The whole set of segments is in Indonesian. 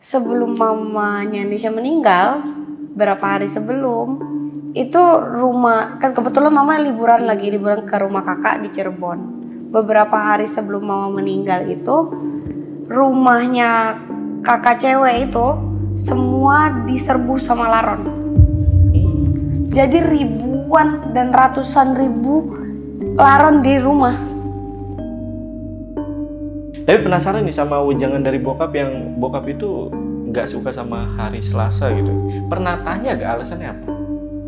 Sebelum mamanya Nisha meninggal, berapa hari sebelum, itu rumah, kan kebetulan mama liburan ke rumah kakak di Cirebon. Beberapa hari sebelum mama meninggal itu, rumahnya kakak cewek itu semua diserbu sama laron. Jadi ribuan dan ratusan ribu laron di rumah. Tapi penasaran nih sama wejangan dari bokap yang bokap itu nggak suka sama hari Selasa gitu. Pernah tanya gak alasannya apa?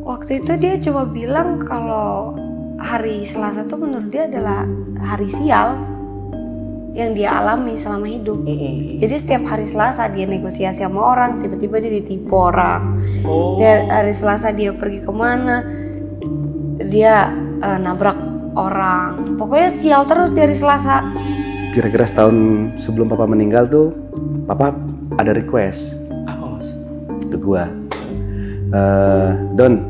Waktu itu dia cuma bilang kalau hari Selasa tuh menurut dia adalah hari sial yang dia alami selama hidup. Jadi setiap hari Selasa dia negosiasi sama orang, tiba-tiba dia ditipu orang. Dia, hari Selasa dia pergi kemana, dia nabrak orang. Pokoknya sial terus di hari Selasa. Kira-kira setahun sebelum papa meninggal tuh, papa ada request. Apa mas? Ke gua. Don,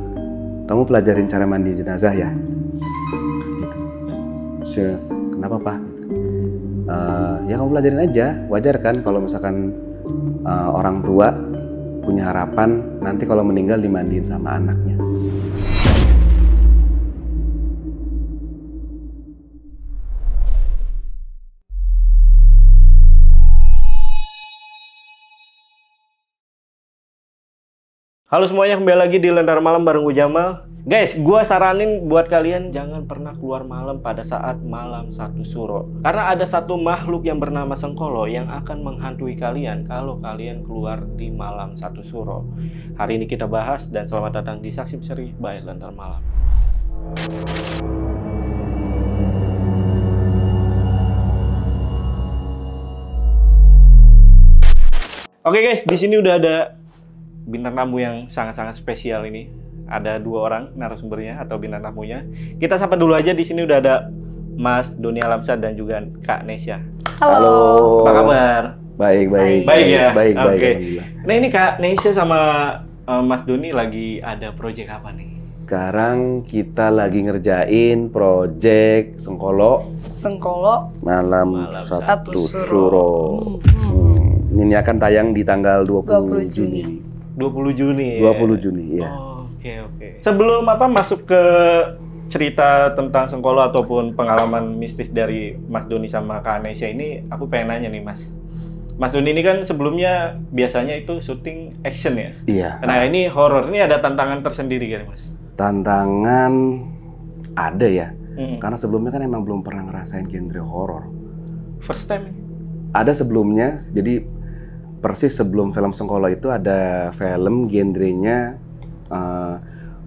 kamu pelajarin cara mandi jenazah ya? Gitu. Kenapa pak? Ya kamu pelajarin aja. Wajar kan kalau misalkan orang tua punya harapan nanti kalau meninggal dimandiin sama anaknya. Halo semuanya, kembali lagi di Lentera Malam bareng gue Jamal. Guys, gue saranin buat kalian jangan pernah keluar malam pada saat malam satu suro. Karena ada satu makhluk yang bernama Sengkolo yang akan menghantui kalian kalau kalian keluar di malam satu suro. Hari ini kita bahas dan selamat datang di Saksi Misteri by Lentera Malam. Oke guys, di sini udah ada bintang tamu yang sangat-sangat spesial ini. Ada dua orang narasumbernya atau bintang tamunya. Kita sapa dulu aja, di sini udah ada Mas Doni Alamsyah dan juga Kak Nesya. Halo. Apa kabar? Baik. Baik ya? Baik. Oke. Nah ini Kak Nesya sama Mas Doni lagi ada proyek apa nih? Sekarang kita lagi ngerjain project Sengkolo Malam Satu Suro. Ini akan tayang di tanggal 20 Juni. 20 Juni. 20 Juni, ya. Oke. Sebelum masuk ke cerita tentang Sengkolo ataupun pengalaman mistis dari Mas Doni sama Kak Nesya ini, aku pengen nanya nih Mas. Mas Doni ini kan sebelumnya biasanya itu syuting action ya? Iya. Nah ini horor, ini ada tantangan tersendiri kan Mas? Tantangan ada ya, karena sebelumnya kan emang belum pernah ngerasain genre horor. First time? Ada sebelumnya, jadi persis sebelum film Sengkolo itu ada film genrenya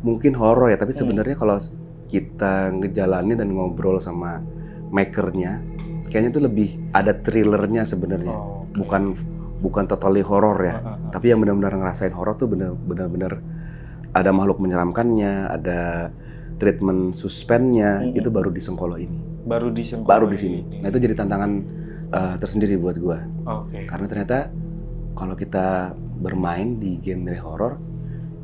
mungkin horor ya, tapi sebenarnya kalau kita ngejalanin dan ngobrol sama makernya, kayaknya itu lebih ada thrillernya sebenarnya, bukan totally horor ya, tapi yang benar-benar ngerasain horor tuh benar-benar ada makhluk menyeramkannya, ada treatment suspense-nya, itu baru di Sengkolo ini. Baru di Sengkolo. Baru di sini. Nah itu jadi tantangan tersendiri buat gua. Karena ternyata kalau kita bermain di genre horor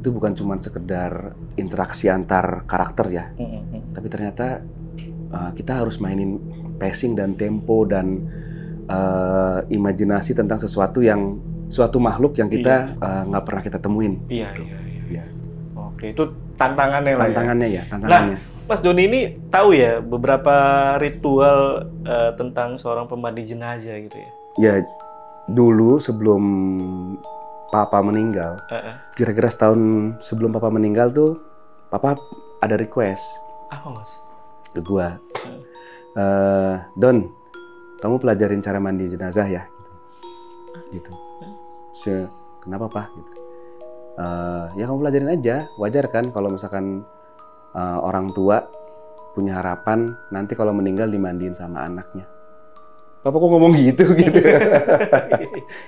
itu bukan cuma sekedar interaksi antar karakter ya, tapi ternyata kita harus mainin pacing dan tempo dan imajinasi tentang suatu makhluk yang kita nggak pernah kita temuin. Iya. Oke, itu tantangannya lah. Tantangannya ya, tantangannya. Nah, Mas Doni ini tahu ya beberapa ritual tentang seorang pemandi jenazah gitu ya? Ya, dulu sebelum papa meninggal, kira-kira setahun sebelum papa meninggal tuh, papa ada request. Apa Mas? Ke gua. Don, kamu pelajarin cara mandi jenazah ya? Gitu. Kenapa pak? Gitu. Ya kamu pelajarin aja. Wajar kan kalau misalkan orang tua punya harapan nanti kalau meninggal dimandiin sama anaknya. Papa kok ngomong gitu?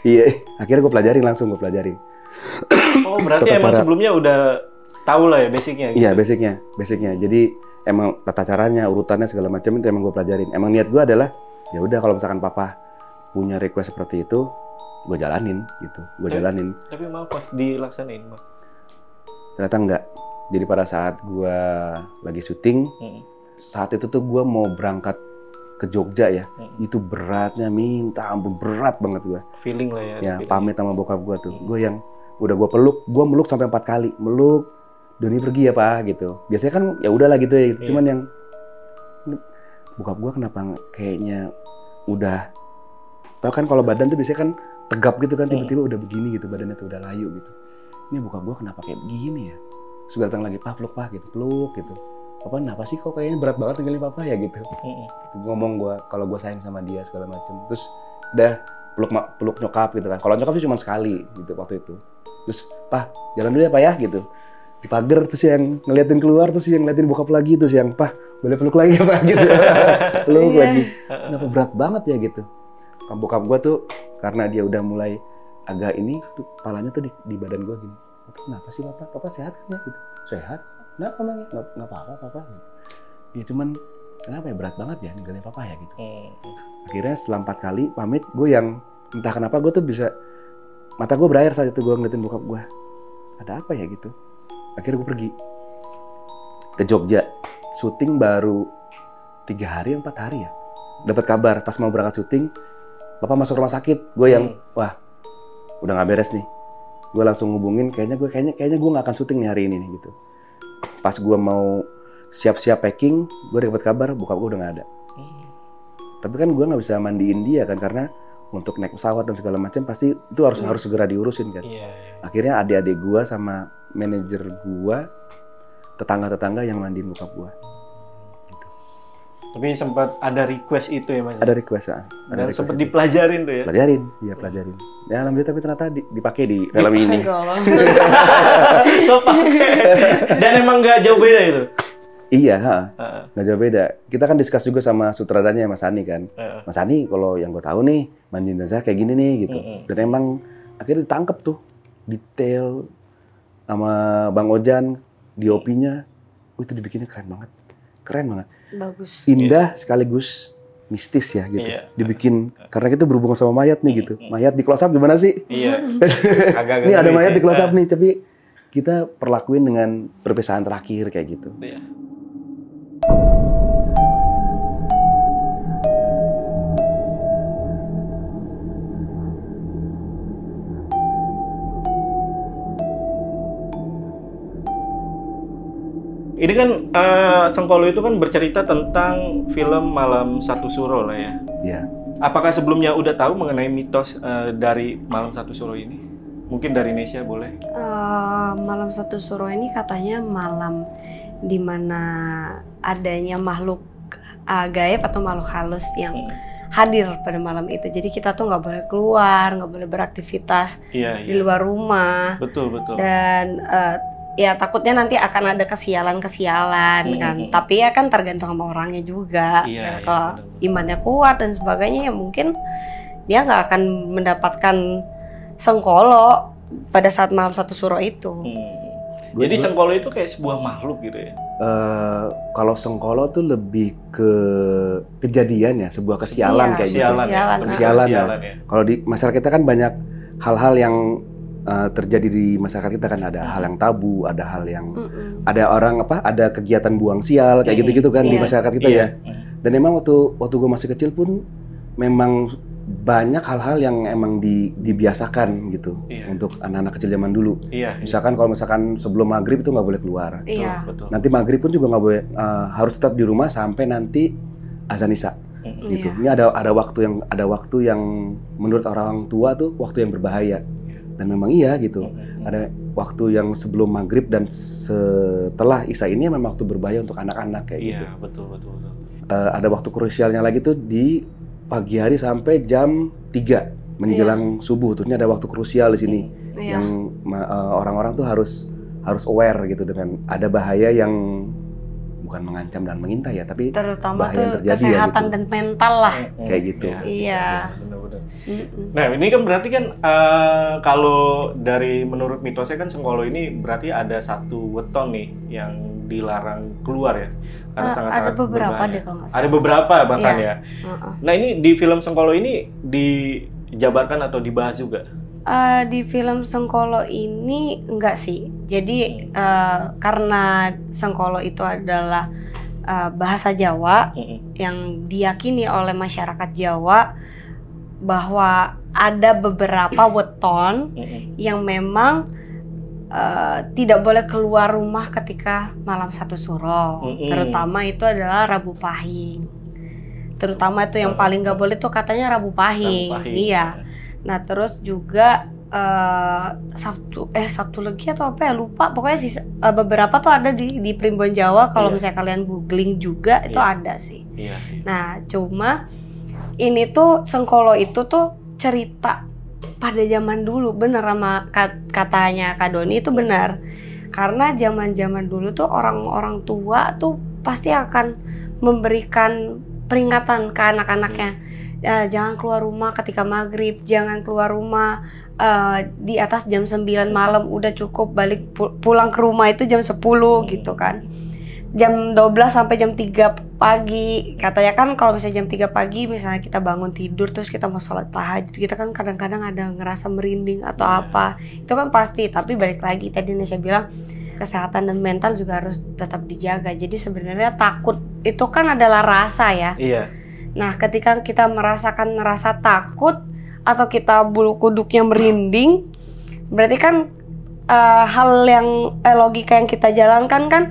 Iya, akhirnya gue pelajarin. Oh berarti emang sebelumnya udah tahu lah ya basicnya gitu? Iya basicnya. Jadi emang tata caranya, urutannya segala macam itu emang gue pelajarin. Emang niat gue adalah ya udah kalau misalkan papa punya request seperti itu, gue jalanin gitu. Tapi mau pas dilaksanain Mas? Ternyata enggak. Jadi pada saat gue lagi syuting, saat itu tuh gue mau berangkat ke Jogja ya, itu beratnya minta ampun, berat banget gue. Feeling lah ya. Ya pamit sama bokap gue tuh, gue yang udah gue meluk sampai 4 kali, meluk, Doni pergi ya Pak gitu. Biasanya kan ya udahlah gitu ya, cuman yang bokap gue kenapa kayaknya udah, tau kan kalau badan tuh biasanya kan tegap gitu kan, tiba-tiba udah begini gitu, badannya tuh udah layu gitu. Ini bokap gue kenapa kayak begini ya? Sudah datang lagi, Pak peluk Pak gitu, peluk gitu. Papa kenapa sih kok kayaknya berat banget tinggalin Papa ya gitu. Ngomong gue kalau gue sayang sama dia segala macem. Terus udah peluk nyokap gitu kan. Kalau nyokap sih cuma sekali gitu waktu itu. Terus Pak jalan dulu ya Pak ya gitu. Di pagar terus yang ngeliatin keluar, terus yang ngeliatin bokap lagi, terus yang Pak boleh peluk lagi ya Pak gitu. Peluk lagi. Kenapa berat banget ya gitu. Bokap gue tuh karena dia udah mulai agak ini tuh palanya tuh di badan gue gini. Kenapa sih Papa sehat kan ya gitu. Sehat. Kenapa Mang? Nggak apa-apa Papa. Ya cuman kenapa ya berat banget ya ninggalin Papa ya gitu. Akhirnya setelah 4 kali pamit, gue yang entah kenapa gue tuh bisa, mata gue berair saat itu gue ngeliatin bokap gue. Ada apa ya gitu. Akhirnya gue pergi ke Jogja. Syuting baru 3 hari 4 hari ya. Dapat kabar pas mau berangkat syuting, Papa masuk rumah sakit. Gue yang wah udah nggak beres nih. Gue langsung hubungin, kayaknya gue nggak akan syuting nih hari ini nih gitu. Pas gue mau siap-siap packing, gue dapat kabar bokap gue udah nggak ada. Tapi kan gue nggak bisa mandiin dia kan, karena untuk naik pesawat dan segala macam pasti itu harus segera diurusin kan. Akhirnya adik-adik gue sama manajer gue, tetangga-tetangga yang mandiin bokap gue. Gitu. Tapi sempat ada request itu ya Mas? Ada request ya. Dan sempat dipelajarin tuh ya? Pelajarin. Ya alhamdulillah, tapi ternyata dipakai di film ini. Dan emang nggak jauh beda itu? Iya, nggak jauh beda. Kita kan discuss juga sama sutradaranya Mas Ani kan. Mas Ani kalau yang gue tahu nih, mandiin jenazah kayak gini nih gitu. Dan emang akhirnya ditangkep tuh, detail sama Bang Ojan, DOP-nya. Itu dibikinnya keren banget. Bagus. Indah sekaligus mistis ya gitu. Dibikin karena kita berhubungan sama mayat nih gitu. Mayat di close up gimana sih? Iya. Ini ada mayat di close up nih, tapi kita perlakuin dengan perpisahan terakhir kayak gitu. Iya. Ini kan Sengkolo itu kan bercerita tentang film Malam Satu Suro lah ya. Iya. Apakah sebelumnya udah tahu mengenai mitos dari Malam Satu Suro ini? Mungkin dari Indonesia boleh. Malam Satu Suro ini katanya malam dimana adanya makhluk gaib atau makhluk halus yang hadir pada malam itu. Jadi kita tuh nggak boleh keluar, nggak boleh beraktivitas di luar rumah. Betul. Dan ya takutnya nanti akan ada kesialan kan. Tapi ya kan tergantung sama orangnya juga. Kalau imannya kuat dan sebagainya ya mungkin dia nggak akan mendapatkan Sengkolo pada saat Malam Satu Suro itu. Jadi Sengkolo itu kayak sebuah makhluk gitu ya? Kalau Sengkolo tuh lebih ke kejadian ya, sebuah kesialan kayak gitu. Kesialan ya. Kalau di masyarakat kita kan banyak hal-hal yang terjadi di masyarakat kita kan, ada hal yang tabu, ada hal yang ada kegiatan buang sial kayak gitu-gitu kan di masyarakat kita ya. Dan emang waktu gue masih kecil pun memang banyak hal-hal yang emang dibiasakan gitu untuk anak-anak kecil zaman dulu. Misalkan kalau sebelum maghrib itu nggak boleh keluar. Betul. Nanti maghrib pun juga nggak boleh, harus tetap di rumah sampai nanti azan isya. Gitu. Ini ada waktu yang menurut orang tua tuh waktu yang berbahaya. Dan memang iya gitu. Ada waktu yang sebelum maghrib dan setelah isya ini memang waktu berbahaya untuk anak-anak kayak gitu. Iya, betul. Ada waktu krusialnya lagi tuh di pagi hari sampai jam 3 menjelang subuh tuh. Ini ada waktu krusial di sini yang orang-orang tuh harus aware gitu dengan ada bahaya yang bukan mengancam dan mengintai ya, tapi terutama bahaya yang tuh terjadi kesehatan ya, gitu. dan mental lah. Kayak gitu. Iya. Benar-benar. Nah ini kan berarti kan kalau dari menurut mitosnya kan Sengkolo ini berarti ada satu weton nih yang dilarang keluar ya, karena sangat-sangat ada beberapa berbahaya. deh kalau nggak salah. Ada beberapa bahkan ya. Nah ini di film Sengkolo ini dijabarkan atau dibahas juga? Di film Sengkolo ini enggak sih. Jadi karena Sengkolo itu adalah bahasa Jawa, yang diyakini oleh masyarakat Jawa bahwa ada beberapa weton yang memang tidak boleh keluar rumah ketika malam satu suro. Terutama itu adalah Rabu Pahing. Terutama itu yang paling nggak boleh tuh katanya Rabu Pahing. Iya. Nah terus juga Sabtu Legi atau apa ya, lupa. Pokoknya sih beberapa tuh ada di Primbon Jawa. Kalau misalnya kalian googling juga itu ada sih. Nah cuma ini tuh Sengkolo itu tuh cerita pada zaman dulu, bener sama katanya Kak Doni itu benar. Karena zaman dulu tuh orang-orang tua tuh pasti akan memberikan peringatan ke anak-anaknya. Jangan keluar rumah ketika maghrib, jangan keluar rumah di atas jam 9 malam, udah cukup balik pulang ke rumah itu jam 10 gitu kan. Jam 12 sampai jam 3 pagi. Katanya kan kalau misalnya jam 3 pagi misalnya kita bangun tidur terus kita mau sholat tahajud, kita kan kadang-kadang ada ngerasa merinding atau apa. Itu kan pasti, tapi balik lagi tadi Nesya bilang kesehatan dan mental juga harus tetap dijaga. Jadi sebenarnya takut itu kan adalah rasa ya. Nah, ketika kita merasakan rasa takut atau kita bulu kuduknya merinding, berarti kan hal yang logika yang kita jalankan kan,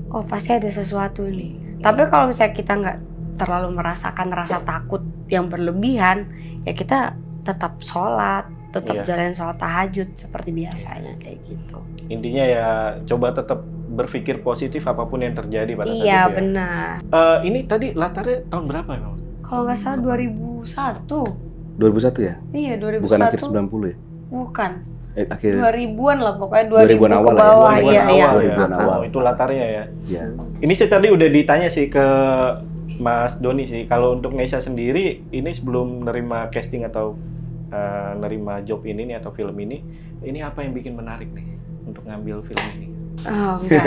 oh pasti ada sesuatu nih. Tapi kalau misalnya kita nggak terlalu merasakan rasa takut yang berlebihan, ya kita tetap sholat, tetap jalanin sholat tahajud seperti biasanya kayak gitu. Intinya ya coba tetap berpikir positif apapun yang terjadi pada saat itu. Iya benar. Ini tadi latarnya tahun berapa ya? Kalau nggak salah 2001. 2001 ya? Iya 2001. Bukan akhir 90 ya? Bukan. Akhir 2000-an lah pokoknya 2000-an awal ke bawah ya? iya. 2000-an awal. Oh, itu latarnya ya? Iya. Ini sih tadi udah ditanya sih ke Mas Doni sih. Kalau untuk Nesya sendiri, ini sebelum nerima casting atau nerima job ini nih atau film ini apa yang bikin menarik nih untuk ngambil film ini? Oh enggak.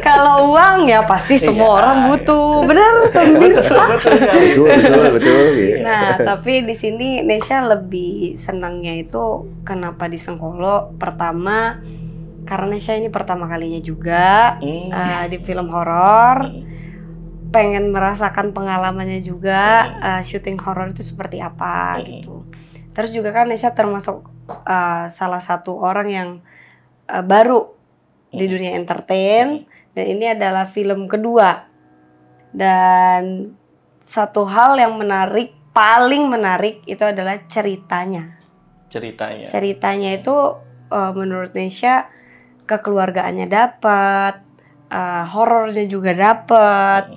Kalau uang ya pasti semua orang butuh, benar pemirsa. Betul. Nah, tapi di sini Nesya lebih senangnya itu kenapa di Sengkolo? Pertama, karena Nesya ini pertama kalinya juga di film horor, pengen merasakan pengalamannya juga syuting horor itu seperti apa gitu. Terus juga kan Nesya termasuk salah satu orang yang baru di dunia entertain, dan ini adalah film kedua. Dan satu hal yang menarik, paling menarik itu adalah ceritanya. Ceritanya itu menurut Nesya kekeluargaannya dapat, horornya juga dapat,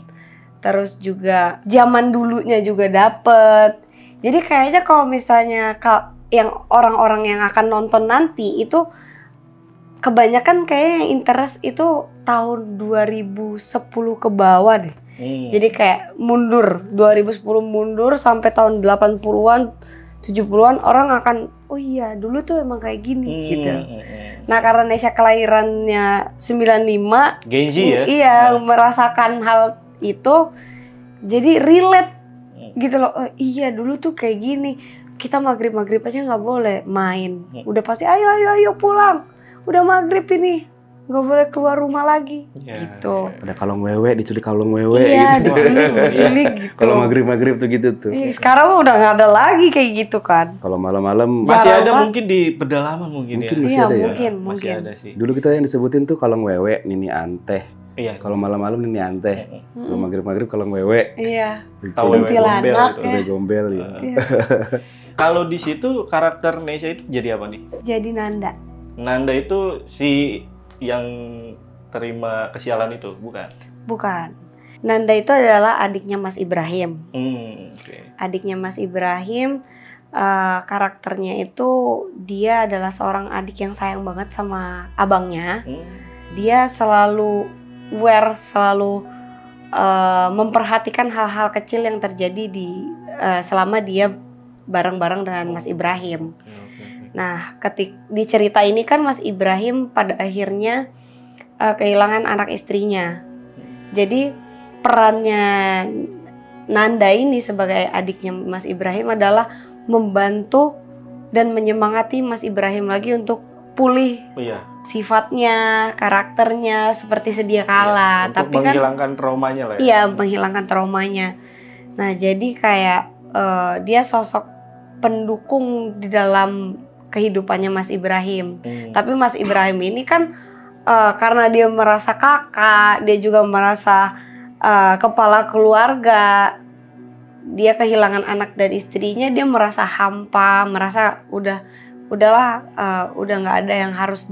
terus juga zaman dulunya juga dapat. Jadi kayaknya kalau misalnya yang orang-orang yang akan nonton nanti itu kebanyakan kayaknya yang interest itu tahun 2010 ke bawah deh. Jadi kayak mundur, 2010 mundur sampai tahun 80-an, 70-an orang akan, oh iya dulu tuh emang kayak gini gitu. Nah karena Nesya kelahirannya 95, Gen Z ya? Iya, merasakan hal itu, jadi relate gitu loh. Oh, iya dulu tuh kayak gini, kita maghrib aja nggak boleh main, udah pasti ayo pulang. Udah maghrib ini, nggak boleh keluar rumah lagi, gitu. Ada kalong wewe, diculik kalong wewe gitu. Diculik gitu. Kalau maghrib tuh gitu tuh. Sekarang udah nggak ada lagi kayak gitu kan. Kalau malam-malam masih ada mungkin di pedalaman mungkin ya. Masih ada ya. Mungkin. Masih ada sih. Dulu kita yang disebutin tuh kalong wewe, nini anteh. Iya. Kalau malam-malam nini anteh. Kalau maghrib kalong wewe. Iya. Tahu kuntilanak ya. Gombel ya. Kalau di situ karakter Nesya itu jadi apa nih? Jadi Nanda. Nanda itu si yang terima kesialan itu, bukan? Bukan. Nanda itu adalah adiknya Mas Ibrahim. Adiknya Mas Ibrahim, karakternya itu dia adalah seorang adik yang sayang banget sama abangnya. Dia selalu selalu memperhatikan hal-hal kecil yang terjadi selama dia bareng-bareng dengan Mas Ibrahim. Nah, di cerita ini kan Mas Ibrahim pada akhirnya kehilangan anak istrinya. Jadi perannya Nanda ini sebagai adiknya Mas Ibrahim adalah membantu dan menyemangati Mas Ibrahim lagi untuk pulih Iya. sifatnya, karakternya seperti sedia kala. Untuk Tapi kan menghilangkan traumanya lah ya. iya, menghilangkan traumanya. Nah, jadi kayak dia sosok pendukung di dalam kehidupannya Mas Ibrahim. Tapi Mas Ibrahim ini kan karena dia merasa kakak, dia juga merasa kepala keluarga, dia kehilangan anak dan istrinya, dia merasa hampa, merasa udahlah udah nggak ada yang harus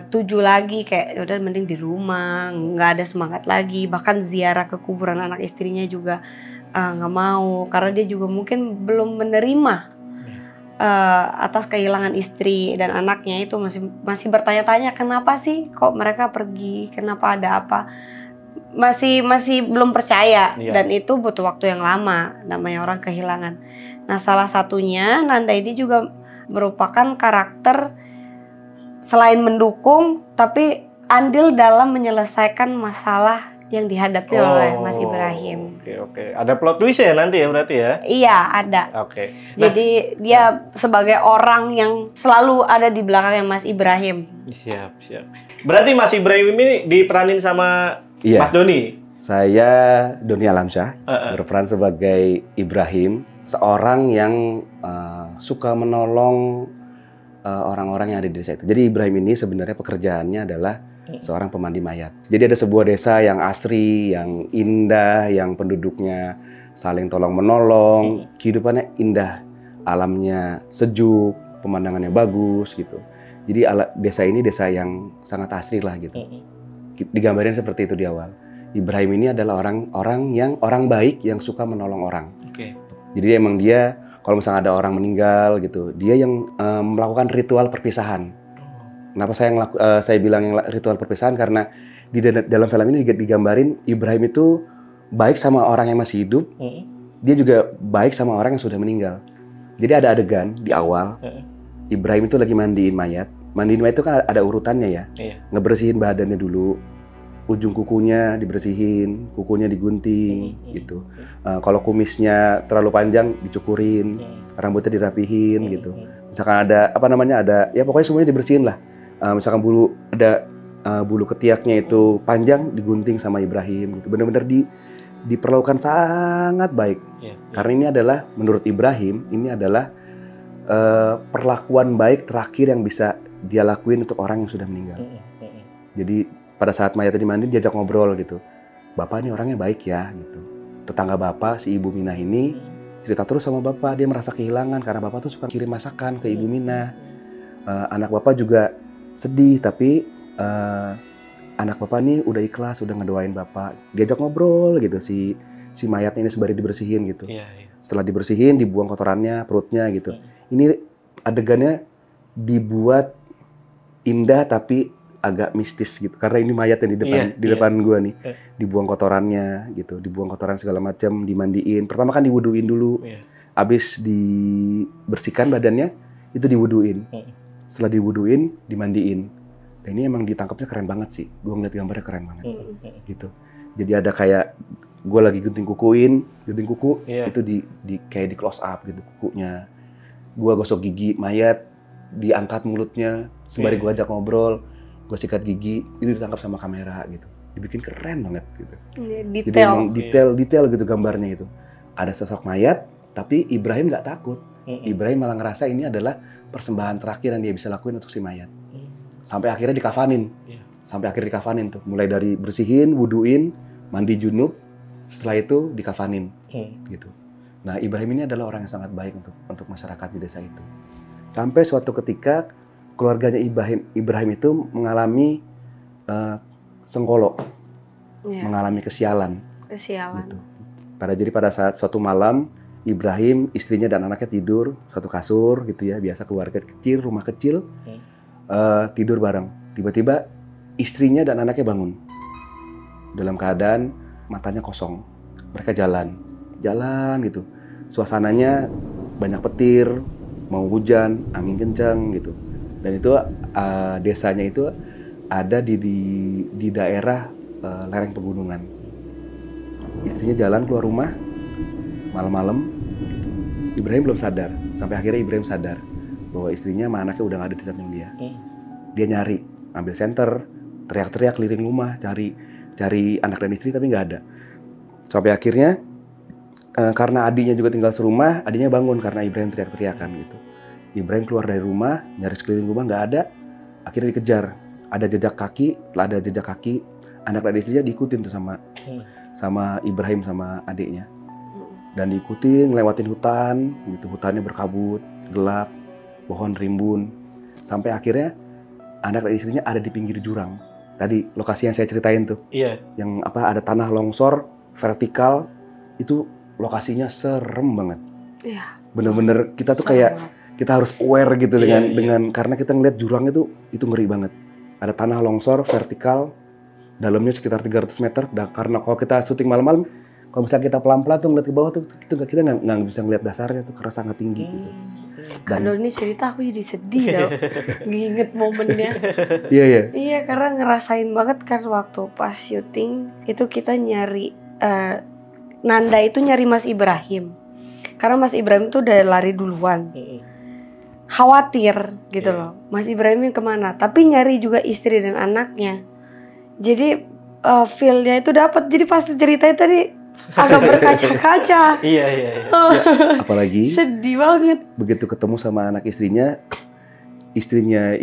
tuju lagi, kayak udah mending di rumah, nggak ada semangat lagi. Bahkan ziarah ke kuburan anak istrinya juga nggak mau, karena dia juga mungkin belum menerima atas kehilangan istri dan anaknya. Itu masih bertanya-tanya, kenapa sih kok mereka pergi, kenapa, ada apa, masih belum percaya. Dan itu butuh waktu yang lama, namanya orang kehilangan. Nah, salah satunya Nanda ini juga merupakan karakter selain mendukung, tapi andil dalam menyelesaikan masalah yang dihadapi oleh Mas Ibrahim. Oke. Ada plot twist ya nanti ya berarti ya? Iya, ada. Oke. Jadi dia sebagai orang yang selalu ada di belakangnya Mas Ibrahim. Siap. Berarti Mas Ibrahim ini diperanin sama Mas Doni? Saya Doni Alamsyah, berperan sebagai Ibrahim, seorang yang suka menolong orang-orang yang ada di desa itu. Jadi Ibrahim ini sebenarnya pekerjaannya adalah seorang pemandi mayat. Jadi ada sebuah desa yang asri, yang indah, yang penduduknya saling tolong-menolong, kehidupannya indah, alamnya sejuk, pemandangannya bagus gitu. Jadi desa ini desa yang sangat asri lah gitu. Digambarin seperti itu di awal. Ibrahim ini adalah orang baik yang suka menolong orang. Jadi emang dia kalau misalnya ada orang meninggal gitu, dia yang melakukan ritual perpisahan. Kenapa saya bilang yang ritual perpisahan? Karena di dalam film ini digambarin Ibrahim itu baik sama orang yang masih hidup, dia juga baik sama orang yang sudah meninggal. Jadi ada adegan di awal, Ibrahim itu lagi mandiin mayat. Mandiin mayat itu kan ada urutannya ya, ngebersihin badannya dulu, ujung kukunya dibersihin, kukunya digunting gitu. Kalau kumisnya terlalu panjang dicukurin, rambutnya dirapihin gitu. Misalkan ada ya pokoknya semuanya dibersihin lah. Misalkan bulu ketiaknya itu panjang digunting sama Ibrahim gitu. Benar-benar diperlakukan sangat baik. Karena ini adalah menurut Ibrahim ini adalah perlakuan baik terakhir yang bisa dia lakuin untuk orang yang sudah meninggal. Jadi pada saat mayatnya dimandiin diajak ngobrol gitu. Bapak ini orangnya baik ya gitu. Tetangga bapak si Ibu Minah ini cerita terus sama bapak, dia merasa kehilangan karena bapak tuh suka kirim masakan ke Ibu Minah. Anak bapak juga sedih, tapi anak bapak nih udah ikhlas, udah ngedoain bapak. Diajak ngobrol gitu si mayatnya ini sembari dibersihin gitu. Setelah dibersihin, dibuang kotorannya, perutnya gitu. Ini adegannya dibuat indah tapi agak mistis gitu. Karena ini mayat yang di depan gua nih. Dibuang kotorannya gitu, dibuang kotoran segala macam, dimandiin. Pertama kan diwuduin dulu. Abis dibersihkan badannya, itu diwuduin. Setelah diwuduin, dimandiin. Dan ini emang ditangkapnya keren banget sih. Gue ngeliat gambarnya keren banget. Gitu. Jadi ada kayak gue lagi gunting kuku, itu kayak di close up gitu kukunya. Gue gosok gigi mayat, diangkat mulutnya, sembari gue ajak ngobrol, gue sikat gigi, itu ditangkap sama kamera gitu. Dibikin keren banget gitu. Detail. Jadi emang detail gitu gambarnya itu. Ada sosok mayat, tapi Ibrahim nggak takut. Ibrahim malah ngerasa ini adalah persembahan terakhir yang dia bisa lakuin untuk si mayat. Sampai akhirnya dikafanin. Sampai akhirnya dikafanin tuh. Mulai dari bersihin, wuduin, mandi junub, setelah itu dikafanin. Gitu. Nah, Ibrahim ini adalah orang yang sangat baik untuk masyarakat di desa itu. Sampai suatu ketika keluarganya Ibrahim itu mengalami sengkolo. Mengalami kesialan. Gitu. Jadi pada saat suatu malam Ibrahim, istrinya dan anaknya tidur satu kasur gitu ya, biasa keluarga kecil, rumah kecil, tidur bareng. Tiba-tiba istrinya dan anaknya bangun dalam keadaan matanya kosong. Mereka jalan gitu. Suasananya banyak petir, mau hujan, angin kencang gitu. Dan itu desanya itu ada di daerah lereng pegunungan. Istrinya jalan keluar rumah malam-malam. Ibrahim belum sadar, sampai akhirnya Ibrahim sadar. bahwa istrinya sama anaknya udah nggak ada di samping dia. Dia nyari, ambil senter, teriak-teriak keliling rumah, cari anak dan istri tapi nggak ada. Sampai akhirnya karena adiknya juga tinggal serumah, adiknya bangun karena Ibrahim teriak-teriakan gitu. Ibrahim keluar dari rumah, nyari sekeliling rumah nggak ada, akhirnya dikejar. Ada jejak kaki, setelah ada jejak kaki, anak dan istrinya diikutin tuh sama Ibrahim sama adiknya. Dan diikutin, ngelewatin hutan, gitu. Hutannya berkabut, gelap, pohon rimbun, sampai akhirnya anak dan istrinya ada di pinggir jurang. Tadi lokasi yang saya ceritain tuh, yang ada tanah longsor vertikal, itu lokasinya serem banget. Iya. Bener-bener kita tuh kayak kita harus aware gitu dengan karena kita ngeliat jurang itu ngeri banget. Ada tanah longsor vertikal, dalamnya sekitar 300 meter. Dan karena kalau kita syuting malam-malam, kalau misalnya kita pelan-pelan tuh ngeliat ke bawah tuh kita nggak bisa ngeliat dasarnya tuh karena sangat tinggi gitu. Kalau ini cerita aku jadi sedih tau, nginget momennya. Iya, karena ngerasain banget kan waktu pas syuting itu kita nyari Nanda itu nyari Mas Ibrahim. Karena Mas Ibrahim tuh udah lari duluan. Khawatir gitu loh. Mas Ibrahim kemana? Tapi nyari juga istri dan anaknya. Jadi feel-nya itu dapat. Jadi pas ceritanya tadi agak berkaca-kaca. Iya. Apalagi sedih banget. Begitu ketemu sama anak istrinya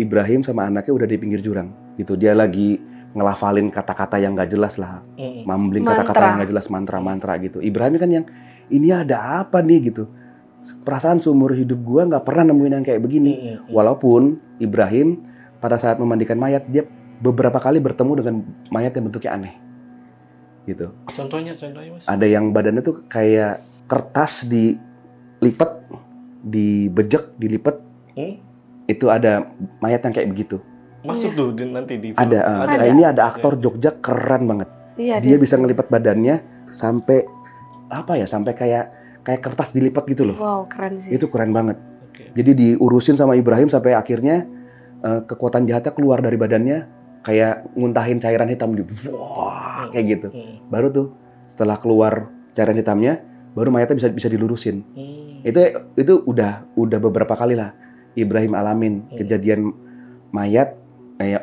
Ibrahim sama anaknya udah di pinggir jurang gitu. Dia lagi ngelafalin kata-kata yang nggak jelas lah, mumbling kata-kata yang nggak jelas, mantra-mantra gitu. Ibrahim kan yang ini ada apa nih gitu. Perasaan seumur hidup gua nggak pernah nemuin yang kayak begini. Walaupun Ibrahim pada saat memandikan mayat dia beberapa kali bertemu dengan mayat yang bentuknya aneh, gitu. Contohnya Mas? Ada yang badannya tuh kayak kertas dilipat, dibejek, dilipat. Itu ada mayat yang kayak begitu. Masuk tuh nanti di film. Ada. Ini ada aktor Jogja keren banget. Dia bisa ngelipat badannya sampai sampai kayak kertas dilipat gitu loh. Wow, keren sih. Itu keren banget. Jadi diurusin sama Ibrahim sampai akhirnya kekuatan jahatnya keluar dari badannya kayak nguntahin cairan hitam kayak gitu. Baru tuh setelah keluar cairan hitamnya baru mayatnya bisa dilurusin. Itu udah beberapa kali lah Ibrahim alamin kejadian mayat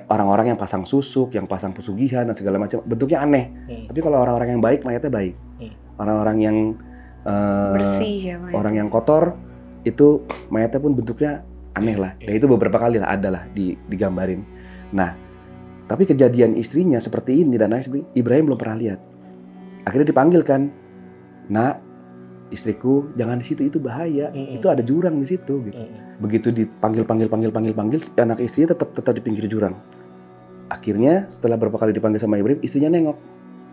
orang-orang yang pasang susuk, yang pasang pesugihan dan segala macam, bentuknya aneh. Tapi kalau orang-orang yang baik, mayatnya baik. Orang-orang yang bersih ya, orang yang kotor, itu mayatnya pun bentuknya aneh lah. Dan itu beberapa kali lah ada lah digambarin. Nah, tapi kejadian istrinya seperti ini dan Ibrahim belum pernah lihat. Akhirnya dipanggil kan, "Nak, istriku, jangan di situ, itu bahaya. Itu ada jurang di situ." Gitu. Begitu dipanggil, anak istrinya tetap di pinggir jurang. Akhirnya setelah beberapa kali dipanggil sama Ibrahim, istrinya nengok,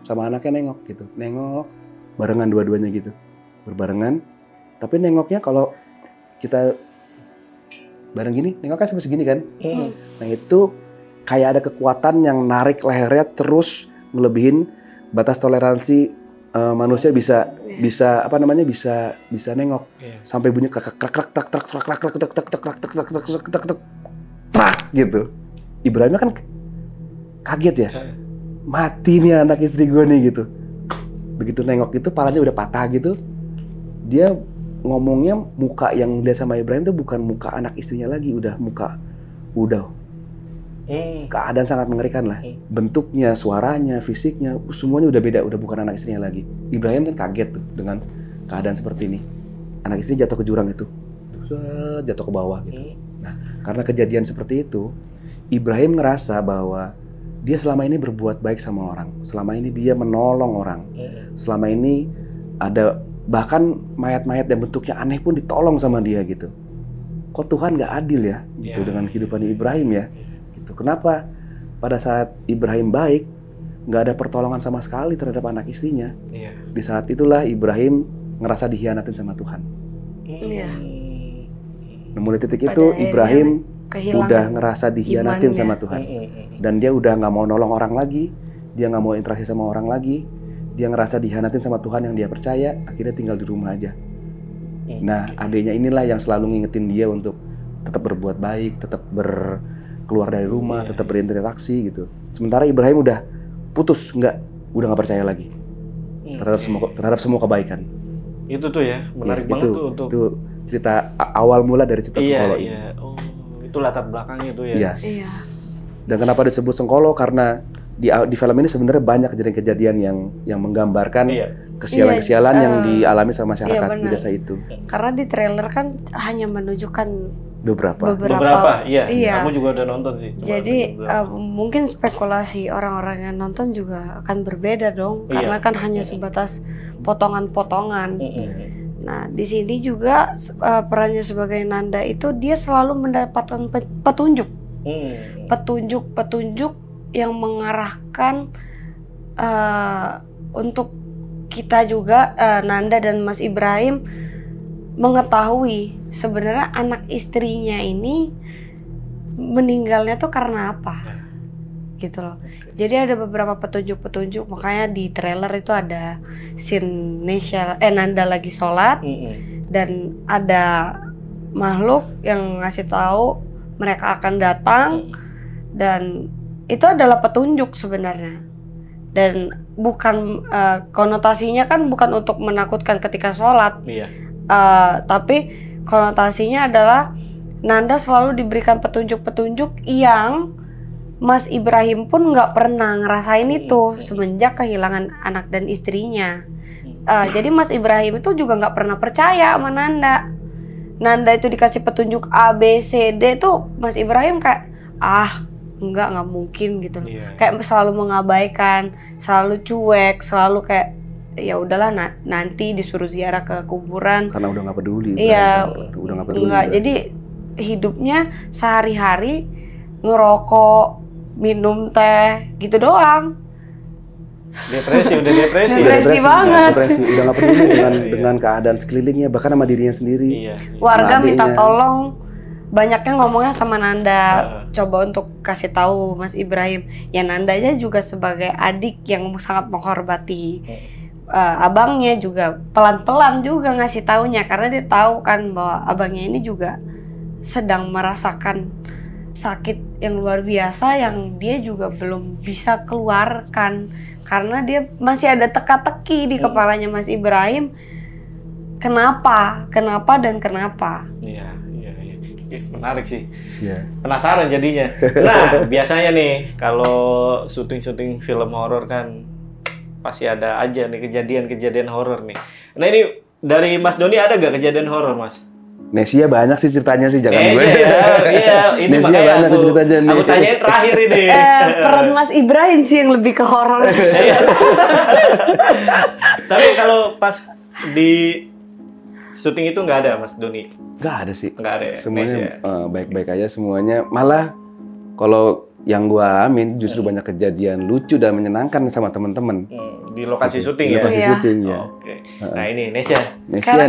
sama anaknya nengok gitu, nengok barengan dua-duanya gitu, berbarengan. Tapi nengoknya kalau kita bareng gini, nengoknya sampai segini kan. Nah itu kayak ada kekuatan yang narik lehernya terus melebihin batas toleransi manusia bisa nengok sampai bunyi krak gitu. Ibrahimnya kan kaget ya, mati nih anak istri gue nih gitu. Begitu nengok itu palanya udah patah gitu, dia ngomongnya muka yang dia sama Ibrahim tuh bukan muka anak istrinya lagi, udah keadaan sangat mengerikan lah. Bentuknya, suaranya, fisiknya, semuanya udah beda, udah bukan anak istrinya lagi. Ibrahim kan kaget tuh dengan keadaan seperti ini. Anak istri jatuh ke jurang itu, jatuh ke bawah gitu. Nah, karena kejadian seperti itu, Ibrahim ngerasa bahwa dia selama ini berbuat baik sama orang. Selama ini dia menolong orang. Selama ini ada bahkan mayat-mayat yang bentuknya aneh pun ditolong sama dia gitu. Kok Tuhan nggak adil ya gitu dengan kehidupan Ibrahim ya? Kenapa pada saat Ibrahim baik nggak ada pertolongan sama sekali terhadap anak istrinya? Di saat itulah Ibrahim ngerasa dikhianatin sama Tuhan. Nah, mulai titik itu Ibrahim udah ngerasa dikhianatin sama Tuhan, dan dia udah nggak mau nolong orang lagi, dia nggak mau interaksi sama orang lagi, dia ngerasa dikhianatin sama Tuhan yang dia percaya, akhirnya tinggal di rumah aja. Nah, adiknya inilah yang selalu ngingetin dia untuk tetap berbuat baik, tetap keluar dari rumah, tetap berinteraksi gitu. Sementara Ibrahim udah putus, udah nggak percaya lagi terhadap semua kebaikan. Itu tuh ya, menarik banget tuh untuk cerita awal mula dari cerita Sengkolo ini. Iya. Oh, itu latar belakangnya tuh ya. Iya. Iya. Dan kenapa disebut Sengkolo? Karena di film ini sebenarnya banyak kejadian-kejadian yang menggambarkan kesialan-kesialan yang dialami sama masyarakat di desa itu. Karena di trailer kan hanya menunjukkan Beberapa. Iya. Aku juga udah nonton sih. Jadi mungkin spekulasi orang-orang yang nonton juga akan berbeda dong, karena kan hanya sebatas potongan-potongan. Nah, di sini juga perannya sebagai Nanda itu dia selalu mendapatkan petunjuk, petunjuk yang mengarahkan untuk kita juga Nanda dan Mas Ibrahim mengetahui sebenarnya anak istrinya ini meninggalnya tuh karena apa, gitu loh. Jadi ada beberapa petunjuk-petunjuk, makanya di trailer itu ada scene Nanda lagi sholat dan ada makhluk yang ngasih tahu mereka akan datang dan itu adalah petunjuk sebenarnya. Dan bukan konotasinya kan bukan untuk menakutkan ketika sholat. Tapi konotasinya adalah Nanda selalu diberikan petunjuk-petunjuk yang Mas Ibrahim pun nggak pernah ngerasain itu semenjak kehilangan anak dan istrinya. Jadi Mas Ibrahim itu juga nggak pernah percaya sama Nanda. Nanda itu dikasih petunjuk A, B, C, D tuh Mas Ibrahim kayak nggak mungkin gitu loh. Kayak selalu mengabaikan, selalu cuek, selalu kayak ya udahlah nanti disuruh ziarah ke kuburan karena udah nggak peduli. Iya, udah nggak peduli. Jadi hidupnya sehari-hari ngerokok, minum teh gitu doang. Depresi banget. Udah nggak peduli dengan keadaan sekelilingnya, bahkan sama dirinya sendiri. Warga minta tolong, banyaknya ngomongnya sama Nanda, coba untuk kasih tahu Mas Ibrahim. Ya Nandanya juga sebagai adik yang sangat menghormati abangnya juga pelan-pelan juga ngasih taunya, karena dia tahu kan bahwa abangnya ini juga sedang merasakan sakit yang luar biasa yang dia juga belum bisa keluarkan karena dia masih ada teka-teki di kepalanya Mas Ibrahim. Kenapa dan kenapa? Iya. Menarik sih. Penasaran jadinya. Nah, biasanya nih kalau syuting film horor kan pasti ada aja nih kejadian-kejadian horor nih. Nah, ini dari Mas Doni ada gak kejadian horor, Mas? Nesia banyak sih ceritanya sih, jangan gue. Iya, ini Nesia makanya banyak ceritanya nih. Aku tanyain terakhir ini. Peran Mas Ibrahim sih yang lebih ke horor. Tapi kalau pas di syuting itu nggak ada, Mas Doni? Nggak ada sih. Nggak ada ya? Semuanya baik-baik aja semuanya. Malah kalau yang gua alamin justru banyak kejadian lucu dan menyenangkan sama teman-teman. Di lokasi syuting ya? Di lokasi syuting ya. Oke. Nah ini Nesia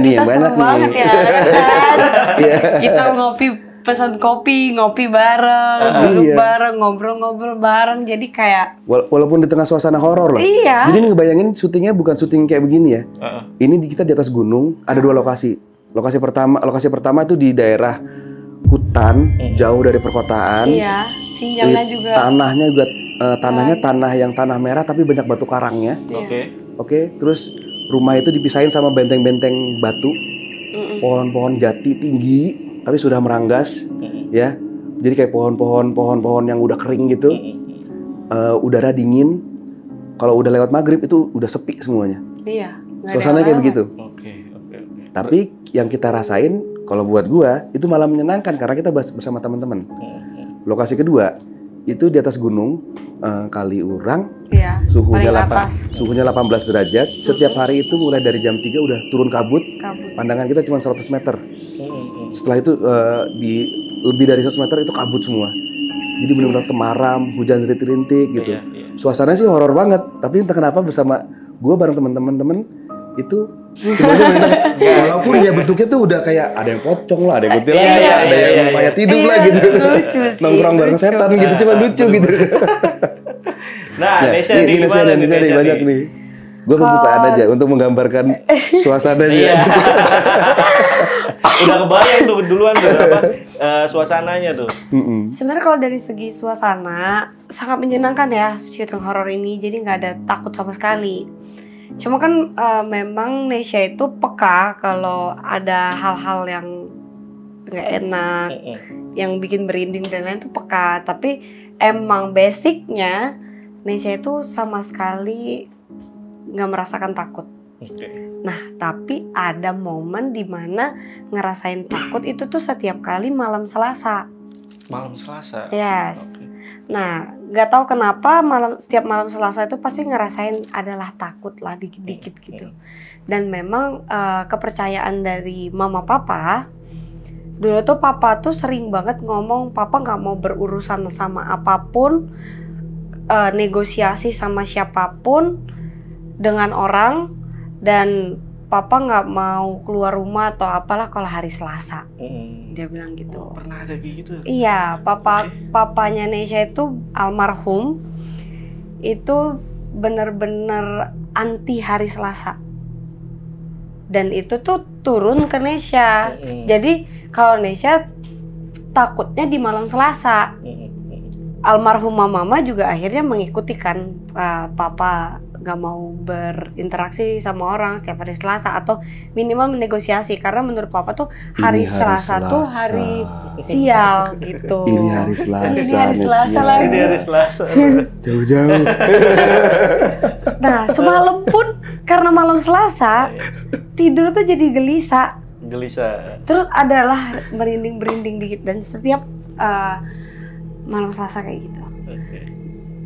nih yang banyak nih. Ya, kan? Kita pesan ngopi bareng, duduk bareng, ngobrol-ngobrol bareng. Jadi kayak walaupun di tengah suasana horor loh. Iya. Jadi ngebayangin syutingnya bukan syuting kayak begini ya. Ini kita di atas gunung, ada 2 lokasi. Lokasi pertama itu di daerah hutan, jauh dari perkotaan. Iya, sinyalnya juga. Tanahnya tanah yang tanah merah tapi banyak batu karangnya. Oke, terus rumah itu dipisahin sama benteng-benteng batu. Pohon-pohon jati tinggi tapi sudah meranggas, ya. Jadi kayak pohon-pohon yang udah kering gitu. Udara dingin. Kalau udah lewat maghrib itu udah sepi semuanya. Iya. Suasananya kayak begitu. Tapi yang kita rasain, kalau buat gua itu malah menyenangkan karena kita bersama teman-teman. Lokasi kedua itu di atas gunung Kaliurang. Iya. Suhunya 18 derajat. Setiap hari itu mulai dari jam 3 udah turun kabut. Pandangan kita cuma 100 meter. Setelah itu lebih dari 100 meter itu kabut semua. Jadi benar-benar temaram, hujan rintik-rintik gitu. Suasananya sih horor banget. Tapi entah kenapa bersama gue bareng teman-teman itu semuanya walaupun ya bentuknya tuh udah kayak ada yang pocong lah, ada yang kuntilanak, ada yang mayat hidup lah gitu. Nongkrong bareng setan gitu, cuma lucu gitu. Nah, Nesia nih gimana nih? Banyak nih. Gue pembukaan aja untuk menggambarkan suasananya. Udah kebayang tuh duluan tuh suasananya tuh. Sebenarnya kalau dari segi suasana sangat menyenangkan ya syuting horor ini, jadi nggak ada takut sama sekali. Cuma kan memang Nesya itu peka kalau ada hal-hal yang nggak enak, yang bikin berinding dan lain itu peka. Tapi emang basicnya Nesya itu sama sekali nggak merasakan takut. Nah, tapi ada momen dimana ngerasain takut itu tuh setiap kali malam Selasa. Malam Selasa? Yes. Nah, nggak tahu kenapa setiap malam Selasa itu pasti ngerasain adalah takut lah dikit-dikit gitu. Dan memang kepercayaan dari mama papa, dulu tuh papa tuh sering banget ngomong papa nggak mau berurusan sama apapun, negosiasi sama siapapun dengan orang, dan papa nggak mau keluar rumah atau apalah kalau hari Selasa. Dia bilang gitu. Oh, pernah ada gitu? Iya, papanya Nesya itu almarhum, itu bener-bener anti hari Selasa. Dan itu tuh turun ke Nesya. Jadi kalau Nesya takutnya di malam Selasa. Almarhumah mama juga akhirnya mengikuti kan, papa gak mau berinteraksi sama orang setiap hari Selasa atau minimal menegosiasi, karena menurut papa tuh hari Selasa tuh hari sial gitu. Ini hari Selasa. Ini hari Selasa lagi. Ini hari Selasa. Jauh-jauh. Nah, semalam pun karena malam Selasa tidur tuh jadi gelisah. Terus adalah merinding-merinding dikit, dan setiap malam Selasa kayak gitu.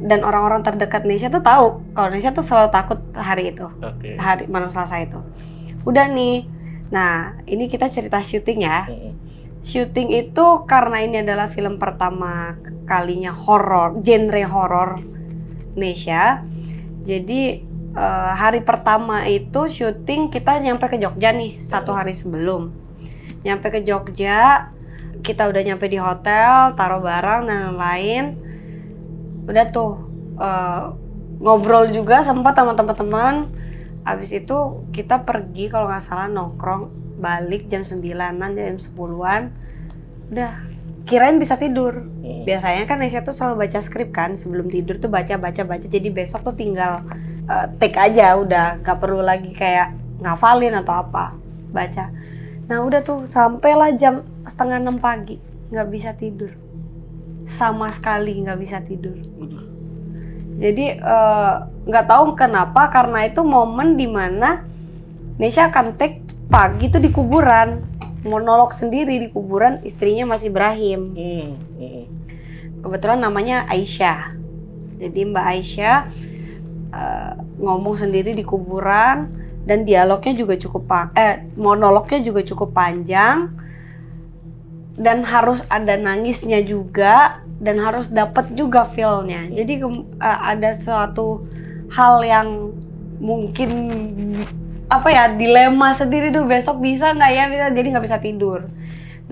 Dan orang-orang terdekat Nesya tuh tahu kalau Nesya tuh selalu takut hari itu, hari malam Selasa itu. Udah nih, nah ini kita cerita syuting ya. Syuting itu karena ini adalah film pertama kalinya horor, genre horor Nesya. Jadi hari pertama itu syuting kita nyampe ke Jogja nih, 1 hari sebelum. Nyampe ke Jogja, kita udah nyampe di hotel, taruh barang dan lain-lain. Udah tuh ngobrol juga sempat sama teman-teman. Abis itu kita pergi kalau nggak salah nongkrong, balik jam 9-an, jam 10-an. Udah, kirain bisa tidur. Biasanya kan Nesya tuh selalu baca skrip kan, sebelum tidur tuh baca. Jadi besok tuh tinggal take aja, udah nggak perlu lagi kayak ngafalin atau apa, baca. Nah udah tuh sampailah jam 5:30 pagi, nggak bisa tidur. Sama sekali nggak bisa tidur. Jadi nggak tahu kenapa, karena itu momen dimana Nesya akan take pagi tuh di kuburan, monolog sendiri di kuburan, istrinya Mas Ibrahim. Kebetulan namanya Aisyah. Jadi Mbak Aisyah ngomong sendiri di kuburan, dan dialognya juga monolognya juga cukup panjang. Dan harus ada nangisnya juga, dan harus dapat juga feel-nya. Jadi ada suatu hal yang mungkin dilema sendiri tuh, besok bisa nggak ya, jadi nggak bisa tidur.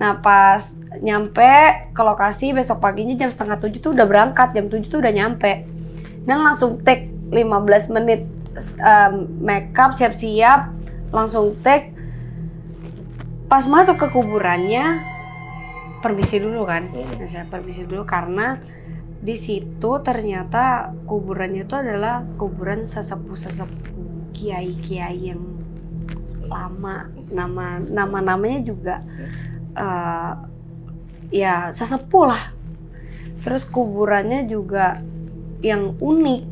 Nah pas nyampe ke lokasi besok paginya jam 6:30 tuh udah berangkat, jam 7 tuh udah nyampe. Dan langsung take 15 menit makeup, siap-siap, langsung take. Pas masuk ke kuburannya, permisi dulu kan, saya permisi dulu karena di situ ternyata kuburannya itu adalah kuburan sesepuh kiai yang lama, namanya juga ya sesepuh lah. Terus kuburannya juga yang unik,